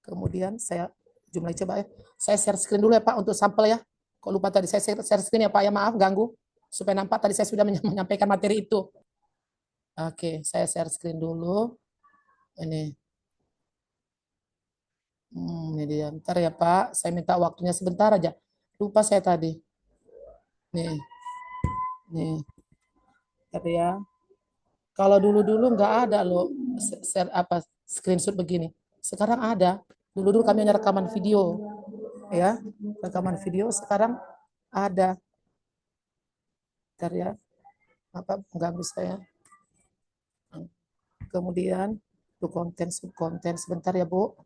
Kemudian saya jumlah coba ya. Saya share screen dulu ya Pak untuk sampel ya. Kok lupa tadi saya share screen ya Pak ya, maaf ganggu. Supaya nampak tadi saya sudah menyampaikan materi itu. Oke, saya share screen dulu. Ini. Ini dia. Bentar ya Pak, saya minta waktunya sebentar aja. Lupa saya tadi. Nih. Tapi ya. Kalau dulu-dulu nggak ada loh screenshot begini. Sekarang ada. Dulu kami hanya rekaman video. Ya, rekaman video sekarang ada. Bentar ya. Apa ganggu saya? Kemudian konten subkonten sebentar ya Bu.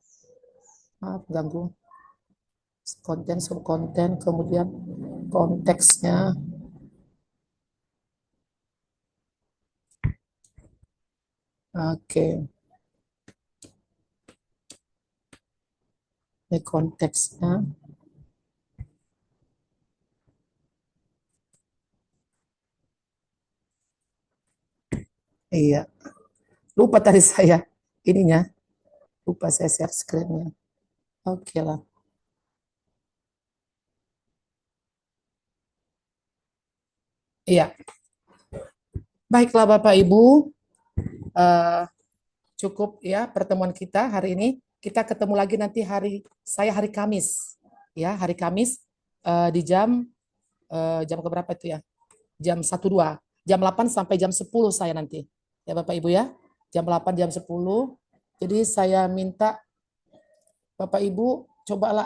Maaf ganggu. Konten subkonten kemudian konteksnya. Oke. Ini konteksnya. Iya. Lupa tadi saya ininya. Lupa saya share screen-nya. Oke lah. Iya. Baiklah Bapak Ibu, eh, cukup ya pertemuan kita hari ini. Kita ketemu lagi nanti hari Kamis, ya hari Kamis di jam keberapa itu ya? Jam 1-2, jam 8 sampai jam 10 saya nanti. Ya Bapak Ibu ya, jam 8 jam 10. Jadi saya minta Bapak Ibu cobalah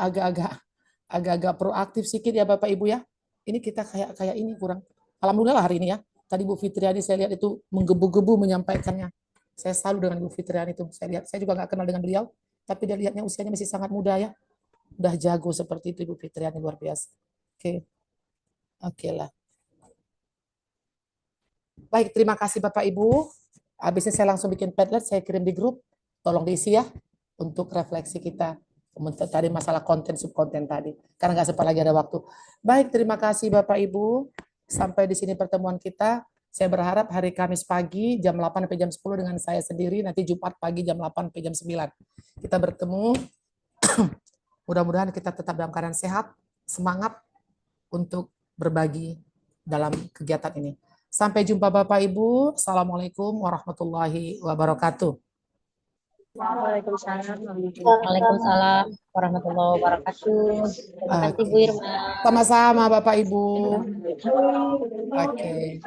agak-agak proaktif sedikit ya Bapak Ibu ya. Ini kita kayak ini kurang. Alhamdulillah hari ini ya. Tadi Bu Fitriani saya lihat itu menggebu-gebu menyampaikannya. Saya salut dengan Bu Fitriani itu. Saya juga nggak kenal dengan beliau, tapi dia lihatnya usianya masih sangat muda ya. Udah jago seperti itu Bu Fitriani, luar biasa. Oke lah. Baik, terima kasih Bapak Ibu. Habisnya saya langsung bikin Padlet, saya kirim di grup. Tolong diisi ya untuk refleksi kita tadi masalah konten subkonten tadi. Karena nggak sempat lagi ada waktu. Baik, terima kasih Bapak Ibu. Sampai di sini pertemuan kita. Saya berharap hari Kamis pagi jam 8 sampai jam 10 dengan saya sendiri, nanti Jumat pagi jam 8 sampai jam 9. Kita bertemu. Mudah-mudahan kita tetap dalam keadaan sehat, semangat untuk berbagi dalam kegiatan ini. Sampai jumpa Bapak Ibu. Assalamualaikum warahmatullahi wabarakatuh. Waalaikumsalam warahmatullahi wabarakatuh. Terima kasih Bu Irma. Sama-sama Bapak Ibu. Oke.